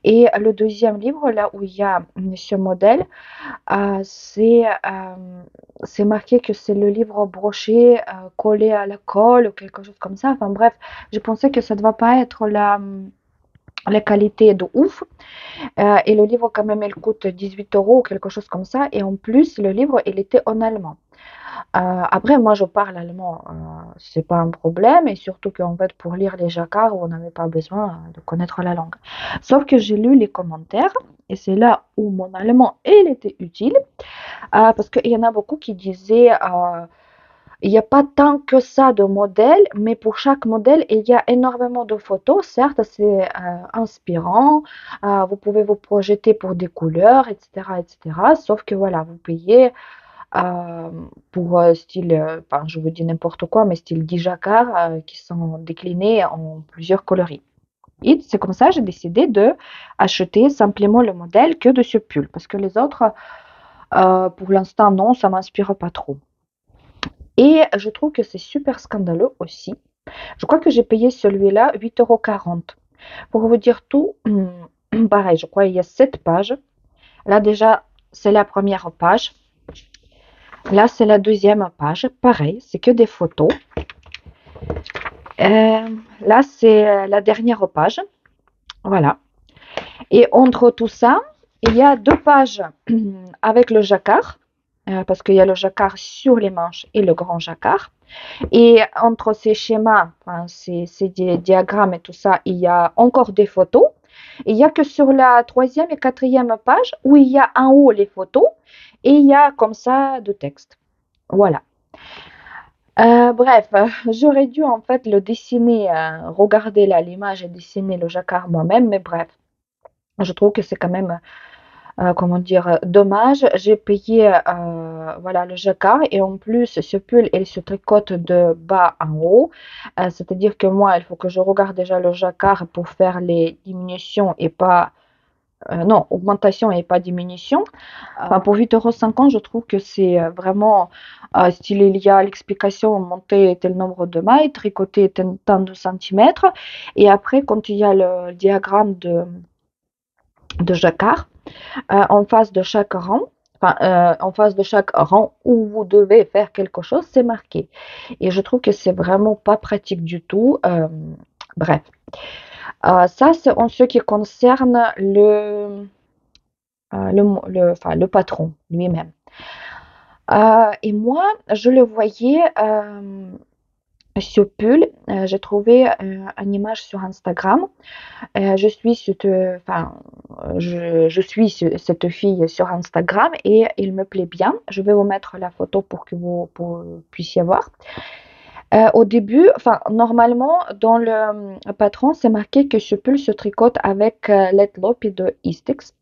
Et le deuxième livre, là où il y a ce modèle, euh, c'est marqué que c'est le livre broché, collé à la colle ou quelque chose comme ça. Enfin bref, je pensais que ça ne va pas être la qualité de ouf. Et le livre, quand même, il coûte 18 euros ou quelque chose comme ça. Et en plus, le livre, il était en allemand. Après, moi, je parle allemand, c'est pas un problème. Et surtout qu'en fait, pour lire les jacquards, on n'avait pas besoin de connaître la langue. Sauf que j'ai lu les commentaires. Et c'est là où mon allemand, il était utile. Parce qu'il y en a beaucoup qui disaient il n'y a pas tant que ça de modèles, mais pour chaque modèle, il y a énormément de photos. Certes, c'est inspirant, vous pouvez vous projeter pour des couleurs, etc., etc. Sauf que voilà, vous payez pour style, enfin, je vous dis n'importe quoi, mais style 10 jacquards qui sont déclinés en plusieurs coloris. Et c'est comme ça, j'ai décidé de acheter simplement le modèle que de ce pull, parce que les autres, pour l'instant, non, ça m'inspire pas trop. Et je trouve que c'est super scandaleux aussi. Je crois que j'ai payé celui-là 8,40 €. Pour vous dire tout, pareil, je crois qu'il y a 7 pages. Là déjà, c'est la première page. Là, c'est la deuxième page. Pareil, c'est que des photos. Là, c'est la dernière page. Voilà. Et entre tout ça, il y a deux pages avec le jacquard, parce qu'il y a le jacquard sur les manches et le grand jacquard. Et entre ces schémas, enfin, ces diagrammes et tout ça, il y a encore des photos. Il n'y a que sur la troisième et quatrième page où il y a en haut les photos et il y a comme ça de texte. Voilà. Bref, j'aurais dû en fait le dessiner, regarder là l'image et dessiner le jacquard moi-même, mais bref, je trouve que c'est quand même comment dire, dommage. J'ai payé voilà, le jacquard et en plus, ce pull, il se tricote de bas en haut. C'est-à-dire que moi, il faut que je regarde déjà le jacquard pour faire les diminutions et pas. Non, augmentation et pas diminution. Enfin, pour 8,50 €, je trouve que c'est vraiment style il y a l'explication monter tel nombre de mailles, tricoter tant de centimètres. Et après, quand il y a le diagramme de jacquard, en face de chaque rang, enfin, en face de chaque rang où vous devez faire quelque chose, c'est marqué. Et je trouve que c'est vraiment pas pratique du tout. Bref, ça c'est en ce qui concerne enfin, le patron lui-même. Et moi, je le voyais ce pull, j'ai trouvé une image sur Instagram. Je suis cette fille sur Instagram et il me plaît bien. Je vais vous mettre la photo pour que vous puissiez voir. Au début, enfin, normalement, dans le patron, c'est marqué que ce pull se tricote avec Let Lopi de Eastix.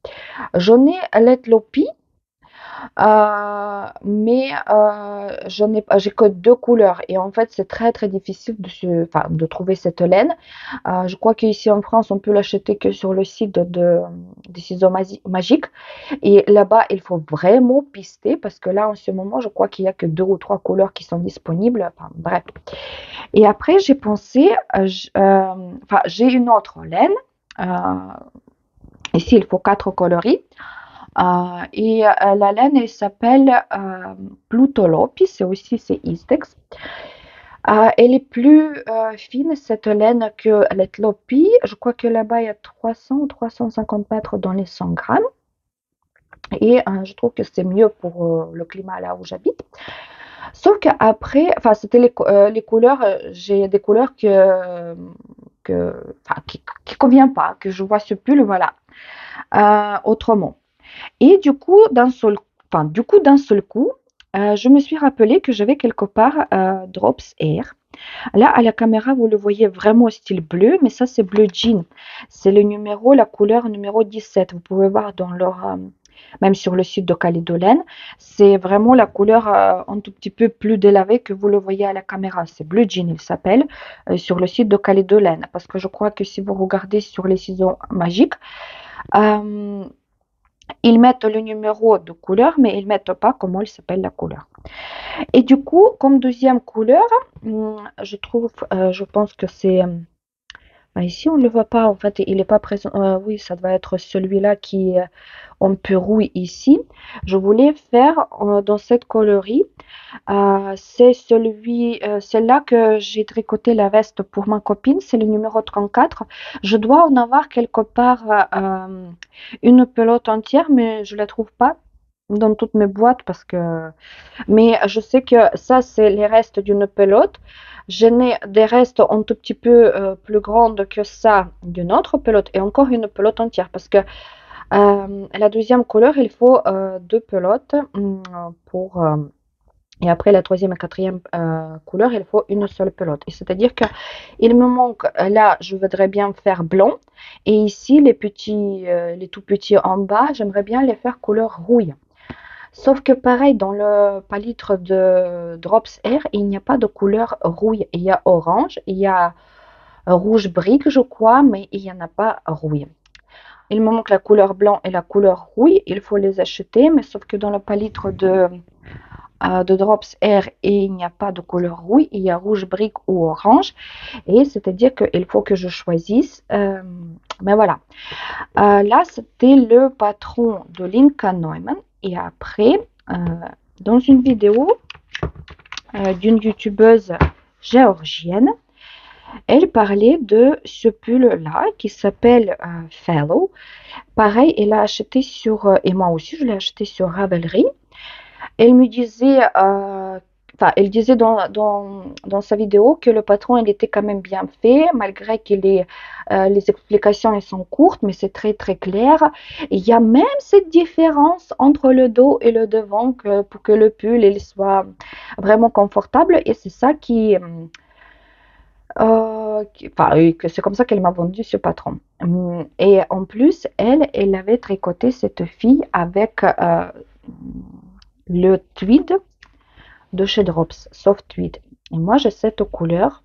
J'en ai Let Lopi, j'ai que deux couleurs et en fait c'est très très difficile de trouver cette laine. Je crois qu'ici en France on peut l'acheter que sur le site des ciseaux magiques et là-bas il faut vraiment pister parce que là en ce moment je crois qu'il y a que deux ou trois couleurs qui sont disponibles. Enfin, bref. Et après j'ai pensé, j'ai une autre laine. Euh, Ici il faut quatre coloris. La laine, elle s'appelle Plutolopi, c'est Istex. Elle est plus fine, cette laine, que l'Etlopi. Je crois que là-bas, il y a 300 ou 350 mètres dans les 100 grammes. Et je trouve que c'est mieux pour le climat là où j'habite. Sauf qu'après, enfin, c'était les couleurs, j'ai des couleurs qui conviennent pas, que je vois ce pull, voilà, autrement. Et d'un seul coup, je me suis rappelé que j'avais quelque part Drops Air. Là, à la caméra, vous le voyez vraiment au style bleu, mais ça, c'est bleu jean. C'est la couleur numéro 17. Vous pouvez voir même sur le site de Calidolène, c'est vraiment la couleur un tout petit peu plus délavée que vous le voyez à la caméra. C'est bleu jean, il s'appelle, sur le site de Calidolène. Parce que je crois que si vous regardez sur les ciseaux magiques, euh, ils mettent le numéro de couleur, mais ils mettent pas comment il s'appelle la couleur. Et du coup, comme deuxième couleur, je pense que c'est ici on ne le voit pas en fait, il n'est pas présent. Oui, ça doit être celui-là qui est en peu rouille ici. Je voulais faire dans cette coloris. C'est là que j'ai tricoté la veste pour ma copine, c'est le numéro 34. Je dois en avoir quelque part une pelote entière, mais je la trouve pas dans toutes mes boîtes mais je sais que ça, c'est les restes d'une pelote. Je n'ai des restes un tout petit peu plus grandes que ça d'une autre pelote et encore une pelote entière parce que la deuxième couleur, il faut deux pelotes et après la troisième et quatrième couleur, il faut une seule pelote. Et c'est-à-dire que il me manque, là, je voudrais bien faire blanc. Et ici, les tout petits en bas, j'aimerais bien les faire couleur rouille. Sauf que pareil, dans le palitre de Drops Air, il n'y a pas de couleur rouille. Il y a orange, il y a rouge brique, je crois, mais il n'y en a pas rouille. Il me manque la couleur blanc et la couleur rouille. Il faut les acheter, mais sauf que dans le palitre de Drops Air, il n'y a pas de couleur rouille. Il y a rouge brique ou orange. Et c'est-à-dire qu'il faut que je choisisse. Mais voilà. Là, c'était le patron de Linka Neumann. Et après, dans une vidéo d'une youtubeuse géorgienne, elle parlait de ce pull-là qui s'appelle Fellow. Pareil, elle l'a acheté et moi aussi, je l'ai acheté sur Ravelry. Elle me disait, elle disait dans sa vidéo que le patron, il était quand même bien fait, malgré que les explications elles sont courtes, mais c'est très très clair. Et il y a même cette différence entre le dos et le devant pour que le pull il soit vraiment confortable. Et c'est ça que c'est comme ça qu'elle m'a vendu ce patron. Et en plus, elle avait tricoté cette fille avec le tweed de chez Drops, Soft Tweed. Et moi, j'ai cette couleur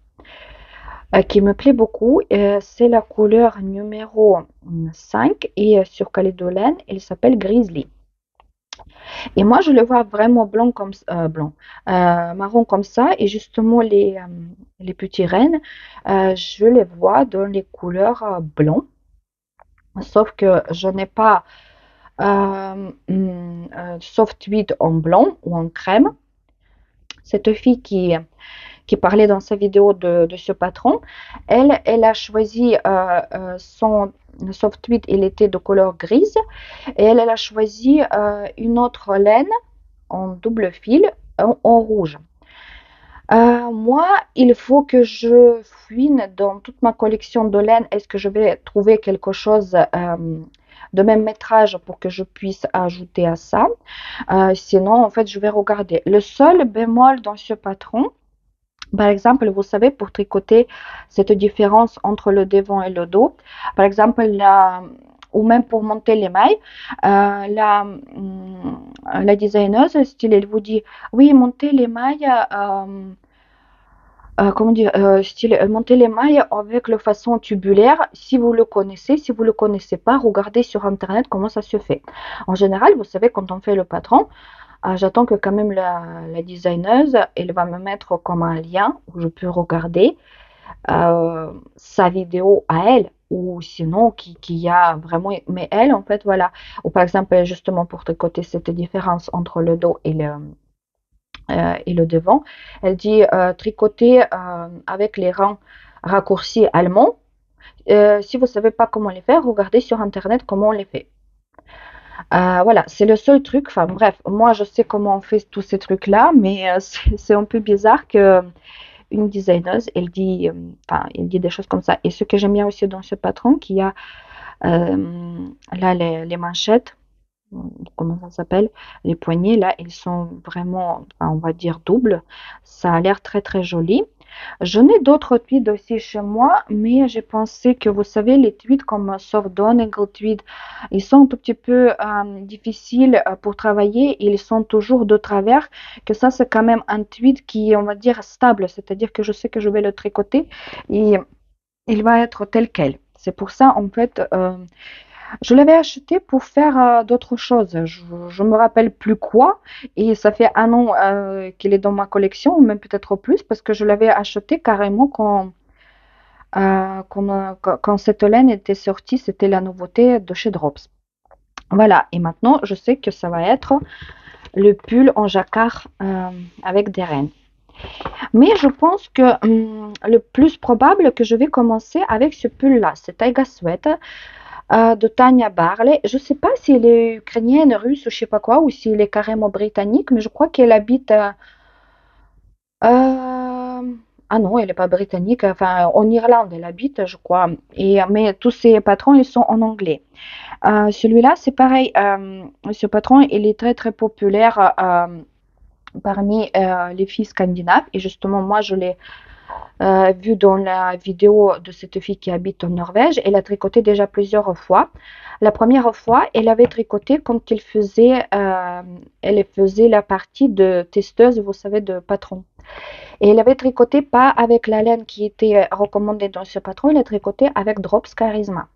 qui me plaît beaucoup. C'est la couleur numéro 5 et sur Calédolène, il s'appelle Grizzly. Et moi, je le vois vraiment marron comme ça. Et justement, les petits rennes, je les vois dans les couleurs blanc. Sauf que je n'ai pas soft tweed en blanc ou en crème. Cette fille qui parlait dans sa vidéo de ce patron, elle a choisi son soft tweed, il était de couleur grise, et elle a choisi une autre laine en double fil en rouge. Moi, il faut que je fouine dans toute ma collection de laine. Est-ce que je vais trouver quelque chose de même métrage pour que je puisse ajouter à ça? Sinon, en fait, je vais regarder. Le seul bémol dans ce patron, par exemple, vous savez, pour tricoter cette différence entre le devant et le dos, par exemple, ou même pour monter les mailles, la designeuse, style, elle vous dit, oui, montez les mailles, comment dire, style, monter les mailles avec le façon tubulaire, si vous le connaissez. Si vous le connaissez pas, regardez sur Internet comment ça se fait. En général, vous savez, quand on fait le patron, j'attends que quand même la designeuse, elle va me mettre comme un lien où je peux regarder sa vidéo à elle, ou sinon qui y a vraiment, mais elle en fait voilà, ou par exemple justement pour tricoter cette différence entre le dos et le devant, elle dit tricoter avec les rangs raccourcis allemands. Si vous ne savez pas comment les faire, regardez sur internet comment on les fait. Voilà, c'est le seul truc. Enfin bref, moi je sais comment on fait tous ces trucs-là, mais c'est un peu bizarre que une designeuse, elle dit des choses comme ça. Et ce que j'aime bien aussi dans ce patron, qui a là les manchettes, comment ça s'appelle, les poignets, là, ils sont vraiment, enfin, on va dire doubles. Ça a l'air très très joli. J'en ai d'autres tweeds aussi chez moi, mais j'ai pensé que vous savez, les tweeds comme Soft Donegal Tweed, ils sont un tout petit peu difficiles pour travailler. Ils sont toujours de travers. Que ça, c'est quand même un tweed qui est, on va dire, stable. C'est-à-dire que je sais que je vais le tricoter et il va être tel quel. C'est pour ça, en fait, je l'avais acheté pour faire d'autres choses. Je me rappelle plus quoi. Et ça fait un an qu'il est dans ma collection, ou même peut-être plus, parce que je l'avais acheté carrément quand cette laine était sortie. C'était la nouveauté de chez Drops. Voilà. Et maintenant, je sais que ça va être le pull en jacquard avec des rennes. Mais je pense que le plus probable que je vais commencer avec ce pull-là, c'est Taiga Sweat de Tanya Barley. Je ne sais pas s'il est ukrainienne, russe ou je sais pas quoi, ou s'il est carrément britannique, mais je crois qu'elle habite. Ah non, elle n'est pas britannique, enfin en Irlande elle habite, je crois. Mais tous ses patrons, ils sont en anglais. Celui-là, c'est pareil. Ce patron, il est très très populaire parmi les filles scandinaves. Et justement, moi, je l'ai vu dans la vidéo de cette fille qui habite en Norvège. Elle a tricoté déjà plusieurs fois. La première fois, elle avait tricoté quand elle faisait la partie de testeuse, vous savez, de patron. Et elle avait tricoté pas avec la laine qui était recommandée dans ce patron, elle a tricoté avec Drops Charisma.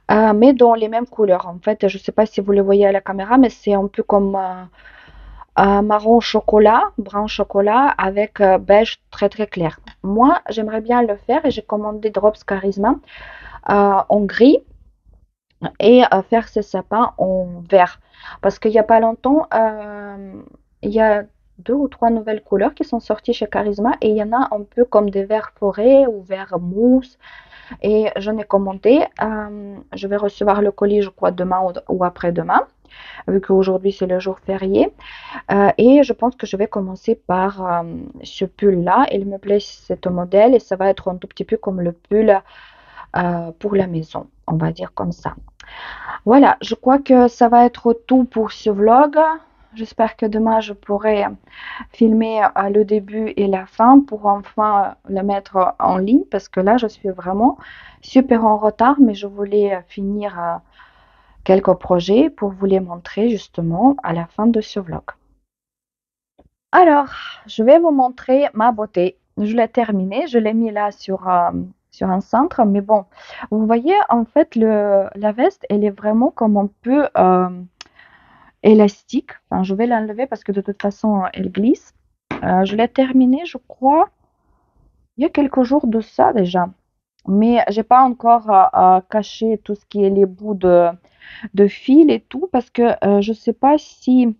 Mais dans les mêmes couleurs. En fait, je ne sais pas si vous le voyez à la caméra, mais c'est un peu comme marron chocolat, brun chocolat avec beige très très clair. Moi, j'aimerais bien le faire et j'ai commandé Drops Charisma en gris et faire ces sapins en vert. Parce qu'il n'y a pas longtemps, il y a deux ou trois nouvelles couleurs qui sont sorties chez Charisma et il y en a un peu comme des verts forêt ou verts mousse. Et j'en ai commandé. Je vais recevoir le colis, je crois, demain ou après-demain, vu qu'aujourd'hui c'est le jour férié. Et je pense que je vais commencer par ce pull-là. Il me plaît ce modèle et ça va être un tout petit peu comme le pull pour la maison, on va dire comme ça. Voilà, je crois que ça va être tout pour ce vlog. J'espère que demain je pourrai filmer le début et la fin pour enfin le mettre en ligne parce que là je suis vraiment super en retard mais je voulais finir quelques projets pour vous les montrer justement à la fin de ce vlog. Alors, je vais vous montrer ma beauté. Je l'ai terminé, je l'ai mis là sur un cintre, mais bon, vous voyez, en fait, la veste, elle est vraiment comme un peu élastique. Enfin, je vais l'enlever parce que de toute façon, elle glisse. Je l'ai terminé, je crois, il y a quelques jours de ça déjà. Mais j'ai pas encore caché tout ce qui est les bouts de fil et tout parce que je sais pas si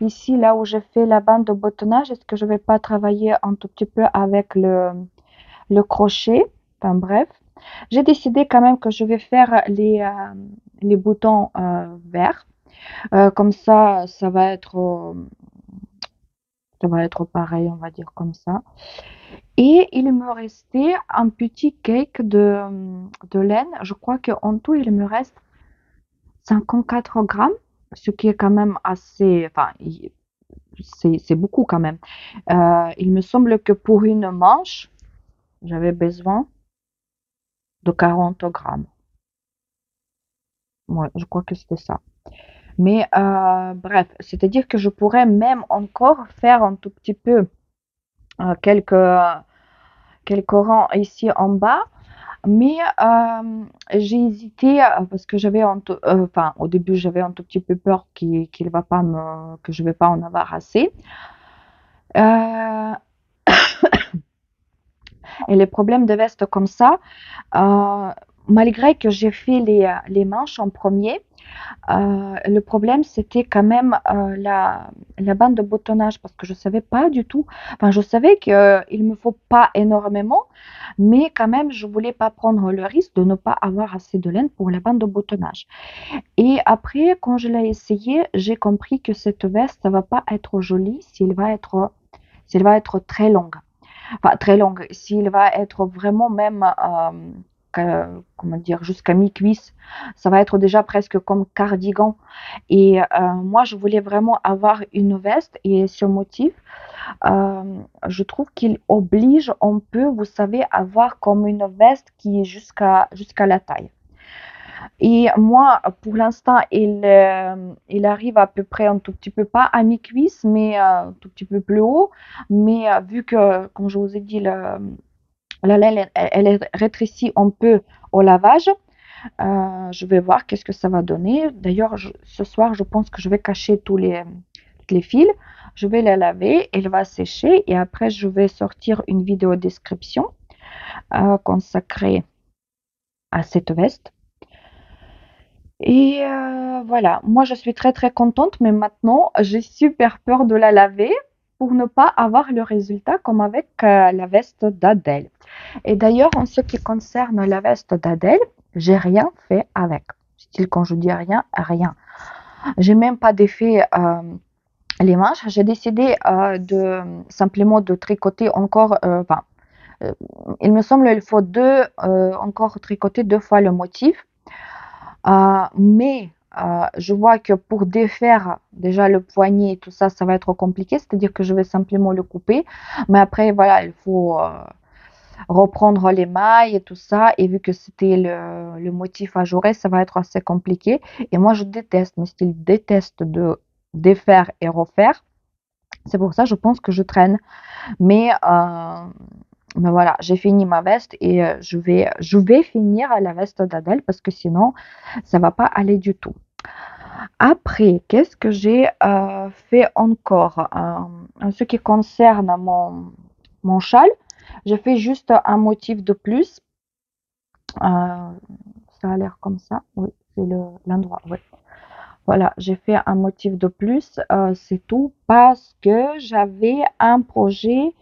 ici, là où j'ai fait la bande de bottonnage, est-ce que je vais pas travailler un tout petit peu avec le crochet? Enfin bref, j'ai décidé quand même que je vais faire les boutons verts. Comme ça va être Ça va être pareil, on va dire comme ça. Et il me restait un petit cake de laine. Je crois qu'en tout, il me reste 54 grammes, ce qui est quand même assez, enfin, c'est beaucoup quand même. Il me semble que pour une manche, j'avais besoin de 40 grammes. Ouais, je crois que c'était ça. Mais bref, c'est-à-dire que je pourrais même encore faire un tout petit peu quelques rangs ici en bas. Mais j'ai hésité parce que enfin, au début, j'avais un tout petit peu peur que je vais pas en avoir assez. Euh, et les problèmes de veste comme ça, euh, malgré que j'ai fait les manches en premier, le problème, c'était quand même la bande de boutonnage parce que je savais pas du tout. Enfin, je savais qu'il me faut pas énormément, mais quand même, je voulais pas prendre le risque de ne pas avoir assez de laine pour la bande de boutonnage. Et après, quand je l'ai essayé, j'ai compris que cette veste, ça va pas être jolie s'il va être très longue. Enfin, très longue. S'il va être vraiment même, comment dire, jusqu'à mi-cuisse, ça va être déjà presque comme cardigan. Et moi, je voulais vraiment avoir une veste et ce motif, je trouve qu'il oblige un peu, vous savez, avoir comme une veste qui est jusqu'à la taille. Et moi, pour l'instant, il arrive à peu près un tout petit peu, pas à mi-cuisse, mais un tout petit peu plus haut. Mais vu que, comme je vous ai dit, la laine, elle est rétrécie un peu au lavage, je vais voir qu'est-ce que ça va donner. D'ailleurs, ce soir, je pense que je vais cacher toutes les fils. Je vais la laver, elle va sécher et après, je vais sortir une vidéo description consacrée à cette veste. Et voilà, moi je suis très très contente, mais maintenant j'ai super peur de la laver pour ne pas avoir le résultat comme avec la veste d'Adèle. Et d'ailleurs, en ce qui concerne la veste d'Adèle, j'ai rien fait avec. Style quand je dis rien, rien. J'ai même pas défait les manches. J'ai décidé de simplement de tricoter encore. Enfin, euh, il me semble qu'il faut encore tricoter deux fois le motif. Mais je vois que pour défaire déjà le poignet, tout ça, ça va être compliqué. C'est-à-dire que je vais simplement le couper. Mais après, voilà, il faut reprendre les mailles et tout ça. Et vu que c'était le motif ajouré, ça va être assez compliqué. Et moi, je déteste, mais style déteste de défaire et refaire. C'est pour ça, je pense que je traîne. Mais, euh, mais voilà, j'ai fini ma veste et je vais finir la veste d'Adèle parce que sinon, ça va pas aller du tout. Après, qu'est-ce que j'ai fait encore en ce qui concerne mon châle, j'ai fait juste un motif de plus. Ça a l'air comme ça. Oui, c'est l'endroit. Oui. Voilà, j'ai fait un motif de plus. C'est tout parce que j'avais un projet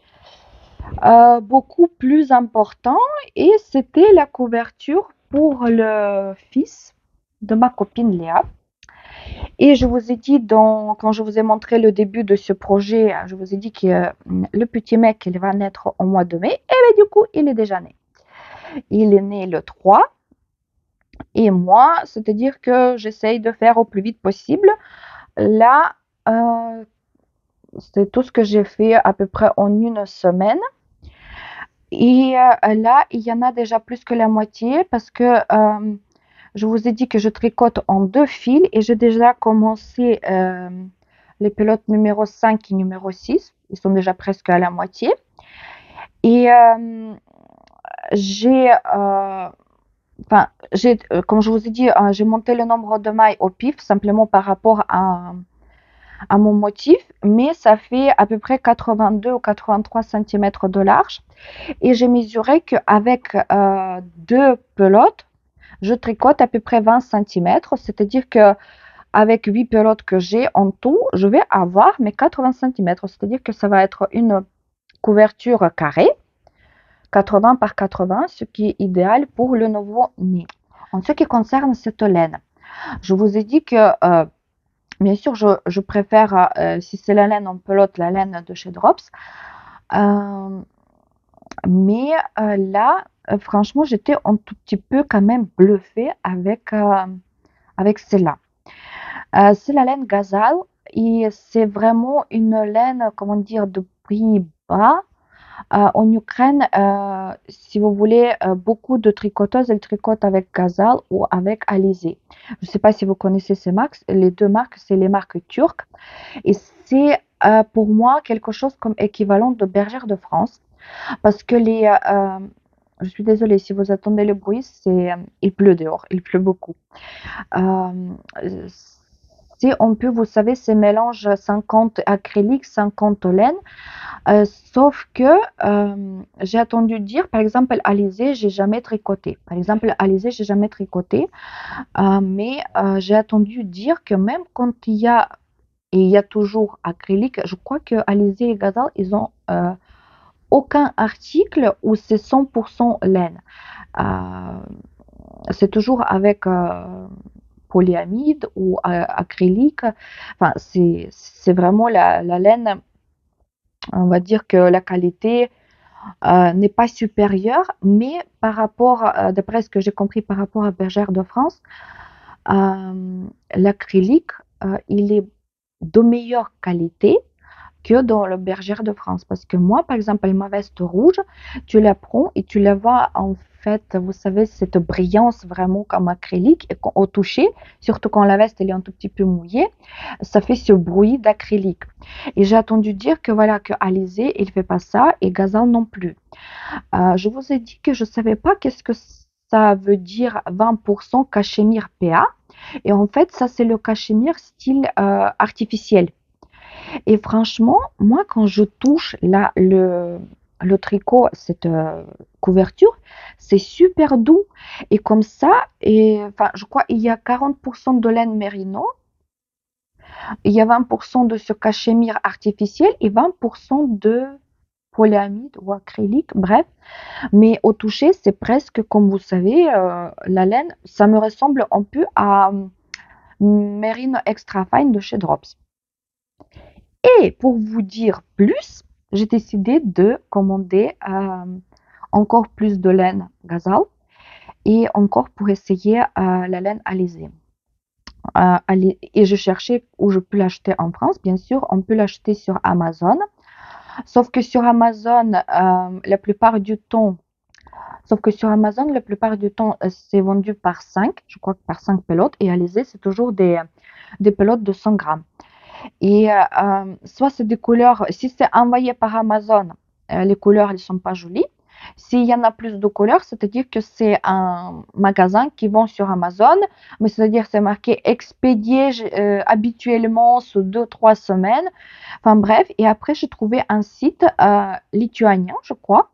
beaucoup plus important et c'était la couverture pour le fils de ma copine Léa. Et je vous ai dit, quand je vous ai montré le début de ce projet, je vous ai dit que le petit mec, il va naître au mois de mai. Et bien, du coup, il est déjà né. Il est né le 3. Et moi, c'est-à-dire que j'essaye de faire au plus vite possible. Là, euh, c'est tout ce que j'ai fait à peu près en une semaine. Et là, il y en a déjà plus que la moitié parce que je vous ai dit que je tricote en deux fils et j'ai déjà commencé les pelotes numéro 5 et numéro 6. Ils sont déjà presque à la moitié. Et j'ai, enfin, comme je vous ai dit, j'ai monté le nombre de mailles au pif simplement par rapport à mon motif, mais ça fait à peu près 82 ou 83 cm de large. Et j'ai mesuré qu'avec deux pelotes, je tricote à peu près 20 cm, c'est-à-dire que avec 8 pelotes que j'ai en tout, je vais avoir mes 80 cm, c'est-à-dire que ça va être une couverture carrée, 80 par 80, ce qui est idéal pour le nouveau-né. En ce qui concerne cette laine, je vous ai dit que Bien sûr, je préfère, si c'est la laine en pelote, la laine de chez Drops. Euh, mais là, franchement, j'étais un tout petit peu quand même bluffée avec celle-là. C'est la laine Gazal et c'est vraiment une laine, comment dire, de prix bas. En Ukraine, si vous voulez, beaucoup de tricoteuses, elles tricotent avec Gazal ou avec Alizé. Je ne sais pas si vous connaissez ces marques. Les deux marques, c'est les marques turques. Et c'est pour moi quelque chose comme équivalent de Bergère de France. Parce que je suis désolée, si vous attendez le bruit, il pleut dehors, il pleut beaucoup. Euh, si on peut, vous savez, ces mélanges 50 acrylique, 50 laine, sauf que j'ai entendu dire, par exemple, Alizé, j'ai jamais tricoté. Par exemple, Alizé, j'ai jamais tricoté, mais j'ai entendu dire que même quand il y a toujours acrylique, je crois que Alizé et Gazal, ils ont aucun article où c'est 100% laine. Euh, c'est toujours avec polyamide ou acrylique. Enfin, c'est vraiment la laine. On va dire que la qualité n'est pas supérieure, mais par rapport, d'après ce que j'ai compris par rapport à Bergère de France, l'acrylique, il est de meilleure qualité que dans le Bergère de France. Parce que moi, par exemple, ma veste rouge, tu la prends et tu la vois en fait, vous savez, cette brillance vraiment comme acrylique et au toucher, surtout quand la veste elle est un tout petit peu mouillée, ça fait ce bruit d'acrylique. Et j'ai entendu dire que voilà, que Alizé, il fait pas ça et Gazal non plus. Je vous ai dit que je savais pas qu'est-ce que ça veut dire 20% cachemire PA. Et en fait, ça, c'est le cachemire style artificiel. Et franchement, moi, quand je touche là, le tricot, cette couverture, c'est super doux. Et comme ça, enfin, je crois il y a 40% de laine mérino, il y a 20% de ce cachemire artificiel et 20% de polyamide ou acrylique, bref. Mais au toucher, c'est presque comme vous savez, la laine, ça me ressemble un peu à Merino Extra Fine de chez Drops. Et pour vous dire plus, j'ai décidé de commander encore plus de laine Gazal et encore pour essayer la laine Alizé. Et je cherchais où je peux l'acheter en France. Bien sûr, on peut l'acheter sur Amazon. Sauf que sur Amazon, la plupart du temps, c'est vendu par 5, je crois que par 5 pelotes. Et Alizé, c'est toujours des pelotes de 100 grammes. Et soit c'est des couleurs, si c'est envoyé par Amazon, les couleurs, elles ne sont pas jolies. S'il y en a plus de couleurs, c'est-à-dire que c'est un magasin qui vend sur Amazon, mais c'est-à-dire c'est marqué expédié habituellement sous 2-3 semaines. Enfin bref, et après j'ai trouvé un site lituanien, je crois.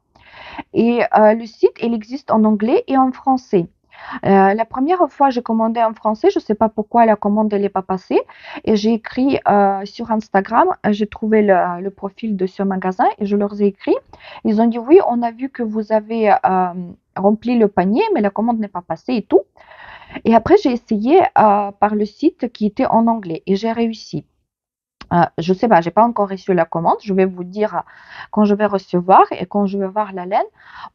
Et le site, il existe en anglais et en français. La première fois, j'ai commandé en français. Je ne sais pas pourquoi la commande n'est pas passée. Et j'ai écrit sur Instagram. J'ai trouvé le profil de ce magasin et je leur ai écrit. Ils ont dit oui, on a vu que vous avez rempli le panier, mais la commande n'est pas passée et tout. Et après, j'ai essayé par le site qui était en anglais et j'ai réussi. Je sais pas, j'ai pas encore reçu la commande. Je vais vous dire quand je vais recevoir et quand je vais voir la laine.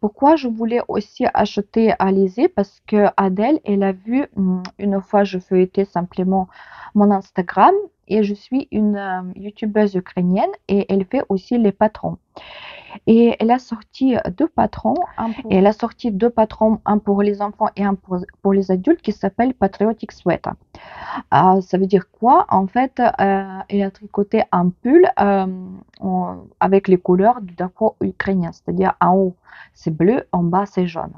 Pourquoi je voulais aussi acheter Alizé? Parce que Adèle, elle a vu une fois, je feuilletais simplement mon Instagram et je suis une youtubeuse ukrainienne et elle fait aussi les patrons. Et elle a sorti deux patrons, un pour les enfants et un pour les adultes qui s'appellent Patriotic Sweat. Ça veut dire quoi? En fait, elle a tricoté un pull avec les couleurs du drapeau ukrainien, c'est-à-dire en haut c'est bleu, en bas c'est jaune.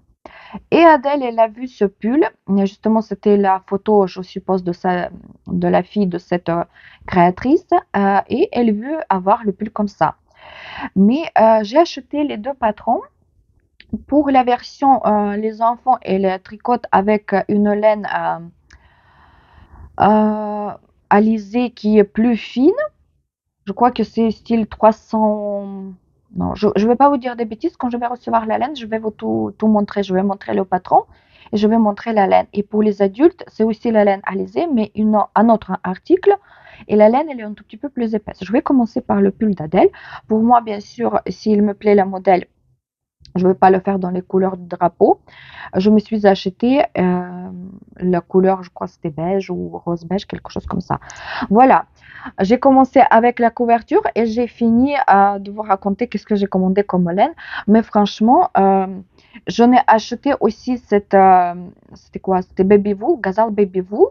Et Adèle, elle a vu ce pull. Justement, c'était la photo, je suppose, de la fille de cette créatrice. Et elle veut avoir le pull comme ça. Mais j'ai acheté les deux patrons. Pour la version les enfants, elle tricote avec une laine alizée qui est plus fine. Je crois que c'est style 300. Non, je ne vais pas vous dire des bêtises. Quand je vais recevoir la laine, je vais vous tout montrer. Je vais montrer le patron et je vais montrer la laine. Et pour les adultes, c'est aussi la laine alizée, mais un autre article. Et la laine, elle est un tout petit peu plus épaisse. Je vais commencer par le pull d'Adèle. Pour moi, bien sûr, s'il me plaît la modèle, je ne vais pas le faire dans les couleurs de drapeau. Je me suis acheté la couleur, je crois que c'était beige ou rose beige, quelque chose comme ça. Voilà, j'ai commencé avec la couverture et j'ai fini de vous raconter qu'est-ce que j'ai commandé comme laine. Mais franchement, j'en ai acheté aussi c'était quoi? C'était Baby Wool, Gazelle Baby Wool.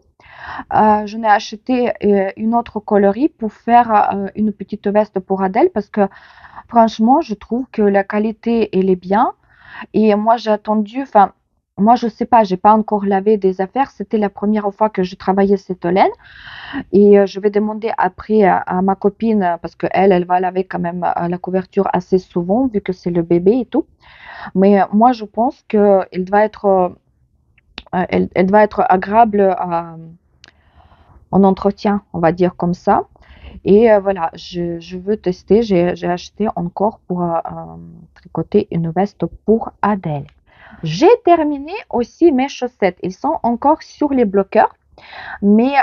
J'en ai acheté une autre coloris pour faire une petite veste pour Adèle parce que franchement, je trouve que la qualité, elle est bien. Et moi, j'ai attendu, enfin, moi, je sais pas, j'ai pas encore lavé des affaires. C'était la première fois que je travaillais cette laine. Et je vais demander après à ma copine, parce qu'elle, elle va laver quand même la couverture assez souvent, vu que c'est le bébé et tout. Mais moi, je pense qu'elle va être, elle va être agréable en entretien, on va dire comme ça. Et voilà, je veux tester. J'ai acheté encore pour tricoter une veste pour Adèle. J'ai terminé aussi mes chaussettes. Ils sont encore sur les bloqueurs, mais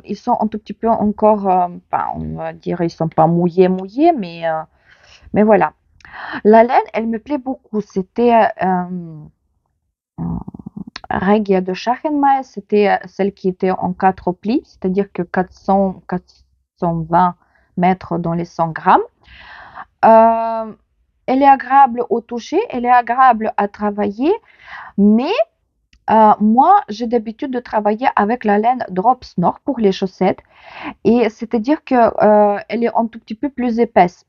ils sont un tout petit peu encore, enfin, on va dire, ils sont pas mouillés, mouillés, mais voilà. La laine, elle me plaît beaucoup. C'était Regia de Schachenmeier, c'était celle qui était en 4 plis, c'est-à-dire que 420 mètres dans les 100 grammes. Euh, Elle est agréable au toucher, elle est agréable à travailler, mais moi, j'ai d'habitude de travailler avec la laine Drops Nord pour les chaussettes, et c'est-à-dire que elle est un tout petit peu plus épaisse.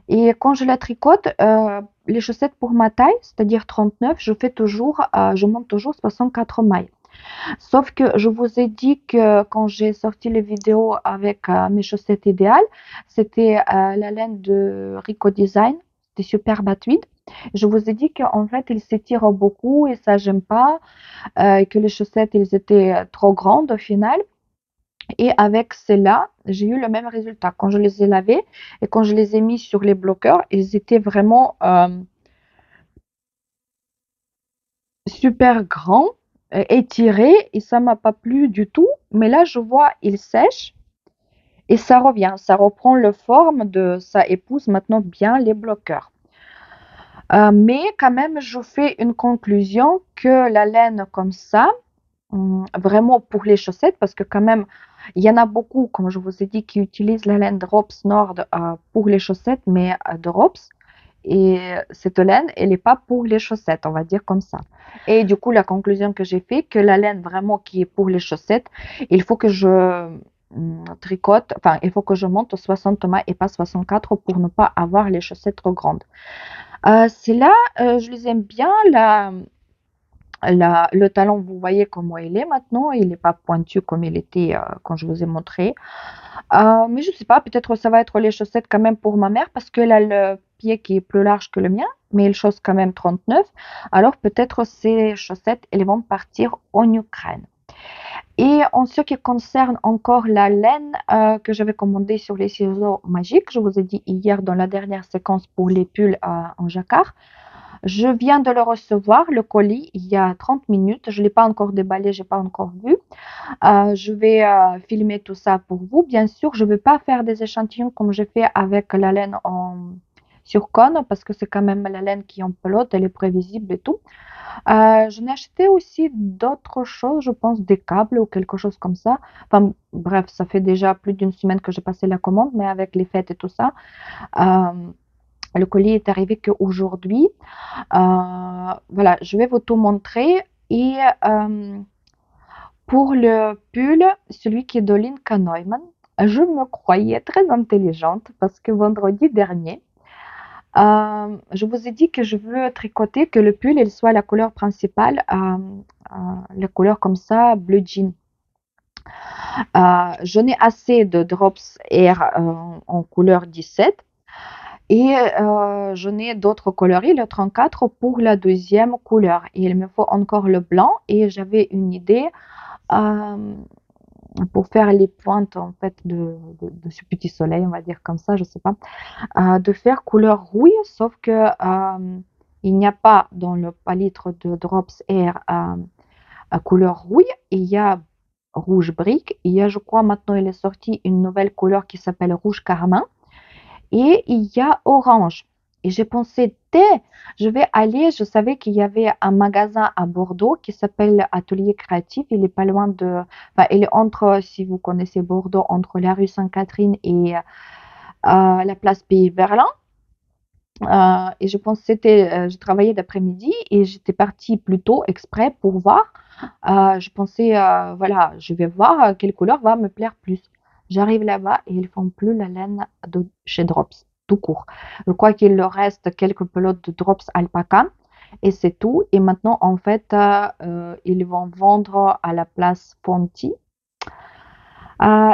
Et quand je la tricote, les chaussettes pour ma taille, c'est-à-dire 39, je monte toujours 64 mailles. Sauf que je vous ai dit que quand j'ai sorti les vidéos avec mes chaussettes idéales, c'était la laine de Rico Design, c'était super tweed. Je vous ai dit qu'en fait, ils s'étirent beaucoup et ça, j'aime pas, et que les chaussettes, ils étaient trop grandes au final. Et avec celles-là, j'ai eu le même résultat. Quand je les ai lavées et quand je les ai mis sur les bloqueurs, ils étaient vraiment super grands, étirés, et ça m'a pas plu du tout. Mais là, je vois, ils sèchent et ça revient. Ça reprend la forme de ça épouse maintenant bien les bloqueurs. Mais quand même, je fais une conclusion que la laine comme ça, vraiment pour les chaussettes, parce que quand même, il y en a beaucoup, comme je vous ai dit, qui utilisent la laine Drops Nord pour les chaussettes, mais Drops. Et cette laine, elle n'est pas pour les chaussettes, on va dire comme ça. Et du coup, la conclusion que j'ai fait, que la laine vraiment qui est pour les chaussettes, il faut que je tricote, enfin, il faut que je monte 60 mailles et pas 64 pour ne pas avoir les chaussettes trop grandes. C'est là, je les aime bien, le talon, vous voyez comment il est maintenant, il n'est pas pointu comme il était quand je vous ai montré. Mais je sais pas, peut-être ça va être les chaussettes quand même pour ma mère parce qu'elle a le pied qui est plus large que le mien, mais elle chausse quand même 39. Alors peut-être ces chaussettes, elles vont partir en Ukraine. Et en ce qui concerne encore la laine que j'avais commandée sur les ciseaux magiques, je vous ai dit hier dans la dernière séquence pour les pulls en jacquard, je viens de le recevoir, le colis, il y a 30 minutes. Je ne l'ai pas encore déballé, je n'ai pas encore vu. Je vais filmer tout ça pour vous. Bien sûr, je ne vais pas faire des échantillons comme j'ai fait avec la laine sur cône parce que c'est quand même la laine qui est en pelote, elle est prévisible et tout. Je n'ai acheté aussi d'autres choses, je pense des câbles ou quelque chose comme ça. Enfin bref, ça fait déjà plus d'une semaine que j'ai passé la commande, mais avec les fêtes et tout ça, euh, le colis est arrivé qu'aujourd'hui. Voilà, je vais vous tout montrer. Et pour le pull, celui qui est de Linka Neumann, je me croyais très intelligente parce que vendredi dernier, je vous ai dit que je veux tricoter que le pull il soit la couleur principale, la couleur comme ça, bleu jean. J'en ai assez de drops air en couleur 17 et j'en ai d'autres coloris, le 34 pour la deuxième couleur. Et il me faut encore le blanc et j'avais une idée euh, pour faire les pointes en fait de ce petit soleil, on va dire comme ça, je sais pas, de faire couleur rouille, sauf que il n'y a pas dans le palitre de Drops Air à couleur rouille, il y a rouge brique, il y a, je crois, maintenant il est sorti une nouvelle couleur qui s'appelle rouge carmin, et il y a orange. Et j'ai pensé, je vais aller, je savais qu'il y avait un magasin à Bordeaux qui s'appelle Atelier Créatif. Il est pas loin de, enfin, il est entre, si vous connaissez Bordeaux, entre la rue Sainte-Catherine et la place Pays-Berlin. Et je pense que c'était, je travaillais d'après-midi et j'étais partie plus tôt exprès pour voir. Je pensais, voilà, je vais voir quelle couleur va me plaire plus. J'arrive là-bas et ils font plus la laine de chez Drops, tout court. Je crois qu'il leur reste quelques pelotes de Drops Alpaca et c'est tout. Et maintenant, en fait, ils vont vendre à la place Ponty.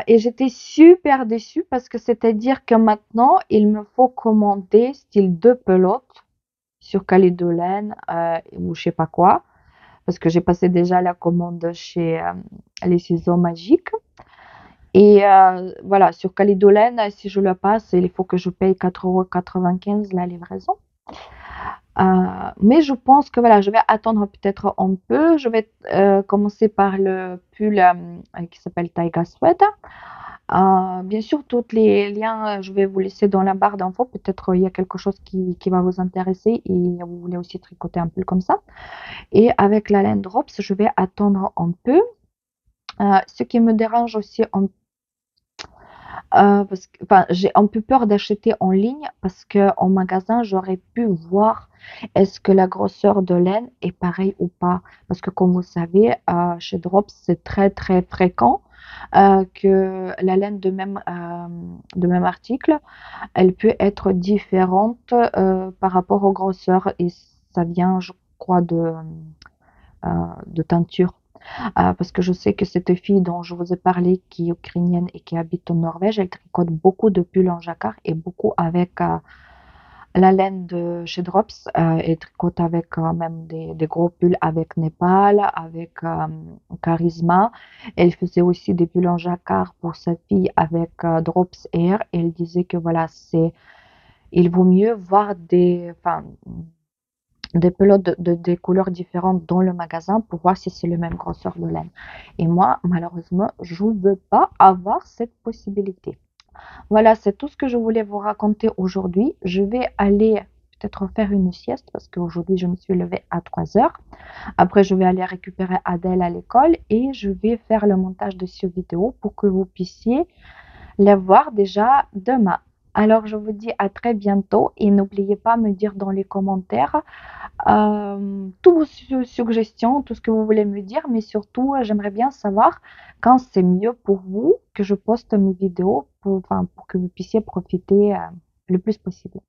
Et j'étais super déçue parce que c'est-à-dire que maintenant, il me faut commander style 2 pelotes sur Calidolène ou je sais pas quoi, parce que j'ai passé déjà la commande chez les ciseaux magiques. Et voilà, sur Calidolène, si je le passe, il faut que je paye 4,95 € la livraison. Mais je pense que voilà, je vais attendre peut-être un peu. Je vais commencer par le pull qui s'appelle Taiga Sweat. Bien sûr, tous les liens, je vais vous laisser dans la barre d'infos. Peut-être il y a quelque chose qui va vous intéresser et vous voulez aussi tricoter un pull comme ça. Et avec la laine Drops, je vais attendre un peu. Ce qui me dérange aussi parce que, enfin, j'ai un peu peur d'acheter en ligne parce qu'en magasin, j'aurais pu voir est-ce que la grosseur de laine est pareille ou pas. Parce que comme vous savez, chez Drops, c'est très très fréquent que la laine de même article, elle peut être différente par rapport aux grosseurs et ça vient, je crois, de teinture. Parce que je sais que cette fille dont je vous ai parlé, qui est ukrainienne et qui habite en Norvège, elle tricote beaucoup de pulls en jacquard et beaucoup avec la laine de chez Drops. Elle tricote avec même des gros pulls avec Népal, avec Charisma. Elle faisait aussi des pulls en jacquard pour sa fille avec Drops Air. Et elle disait que voilà, il vaut mieux voir enfin, des pelotes des couleurs différentes dans le magasin pour voir si c'est le même grosseur de laine. Et moi, malheureusement, je ne veux pas avoir cette possibilité. Voilà, c'est tout ce que je voulais vous raconter aujourd'hui. Je vais aller peut-être faire une sieste parce qu'aujourd'hui, je me suis levée à 3 heures. Après, je vais aller récupérer Adèle à l'école et je vais faire le montage de ces vidéos pour que vous puissiez les voir déjà demain. Alors, je vous dis à très bientôt et n'oubliez pas de me dire dans les commentaires toutes vos suggestions, tout ce que vous voulez me dire, mais surtout, j'aimerais bien savoir quand c'est mieux pour vous que je poste mes vidéos pour, enfin, pour que vous puissiez profiter le plus possible.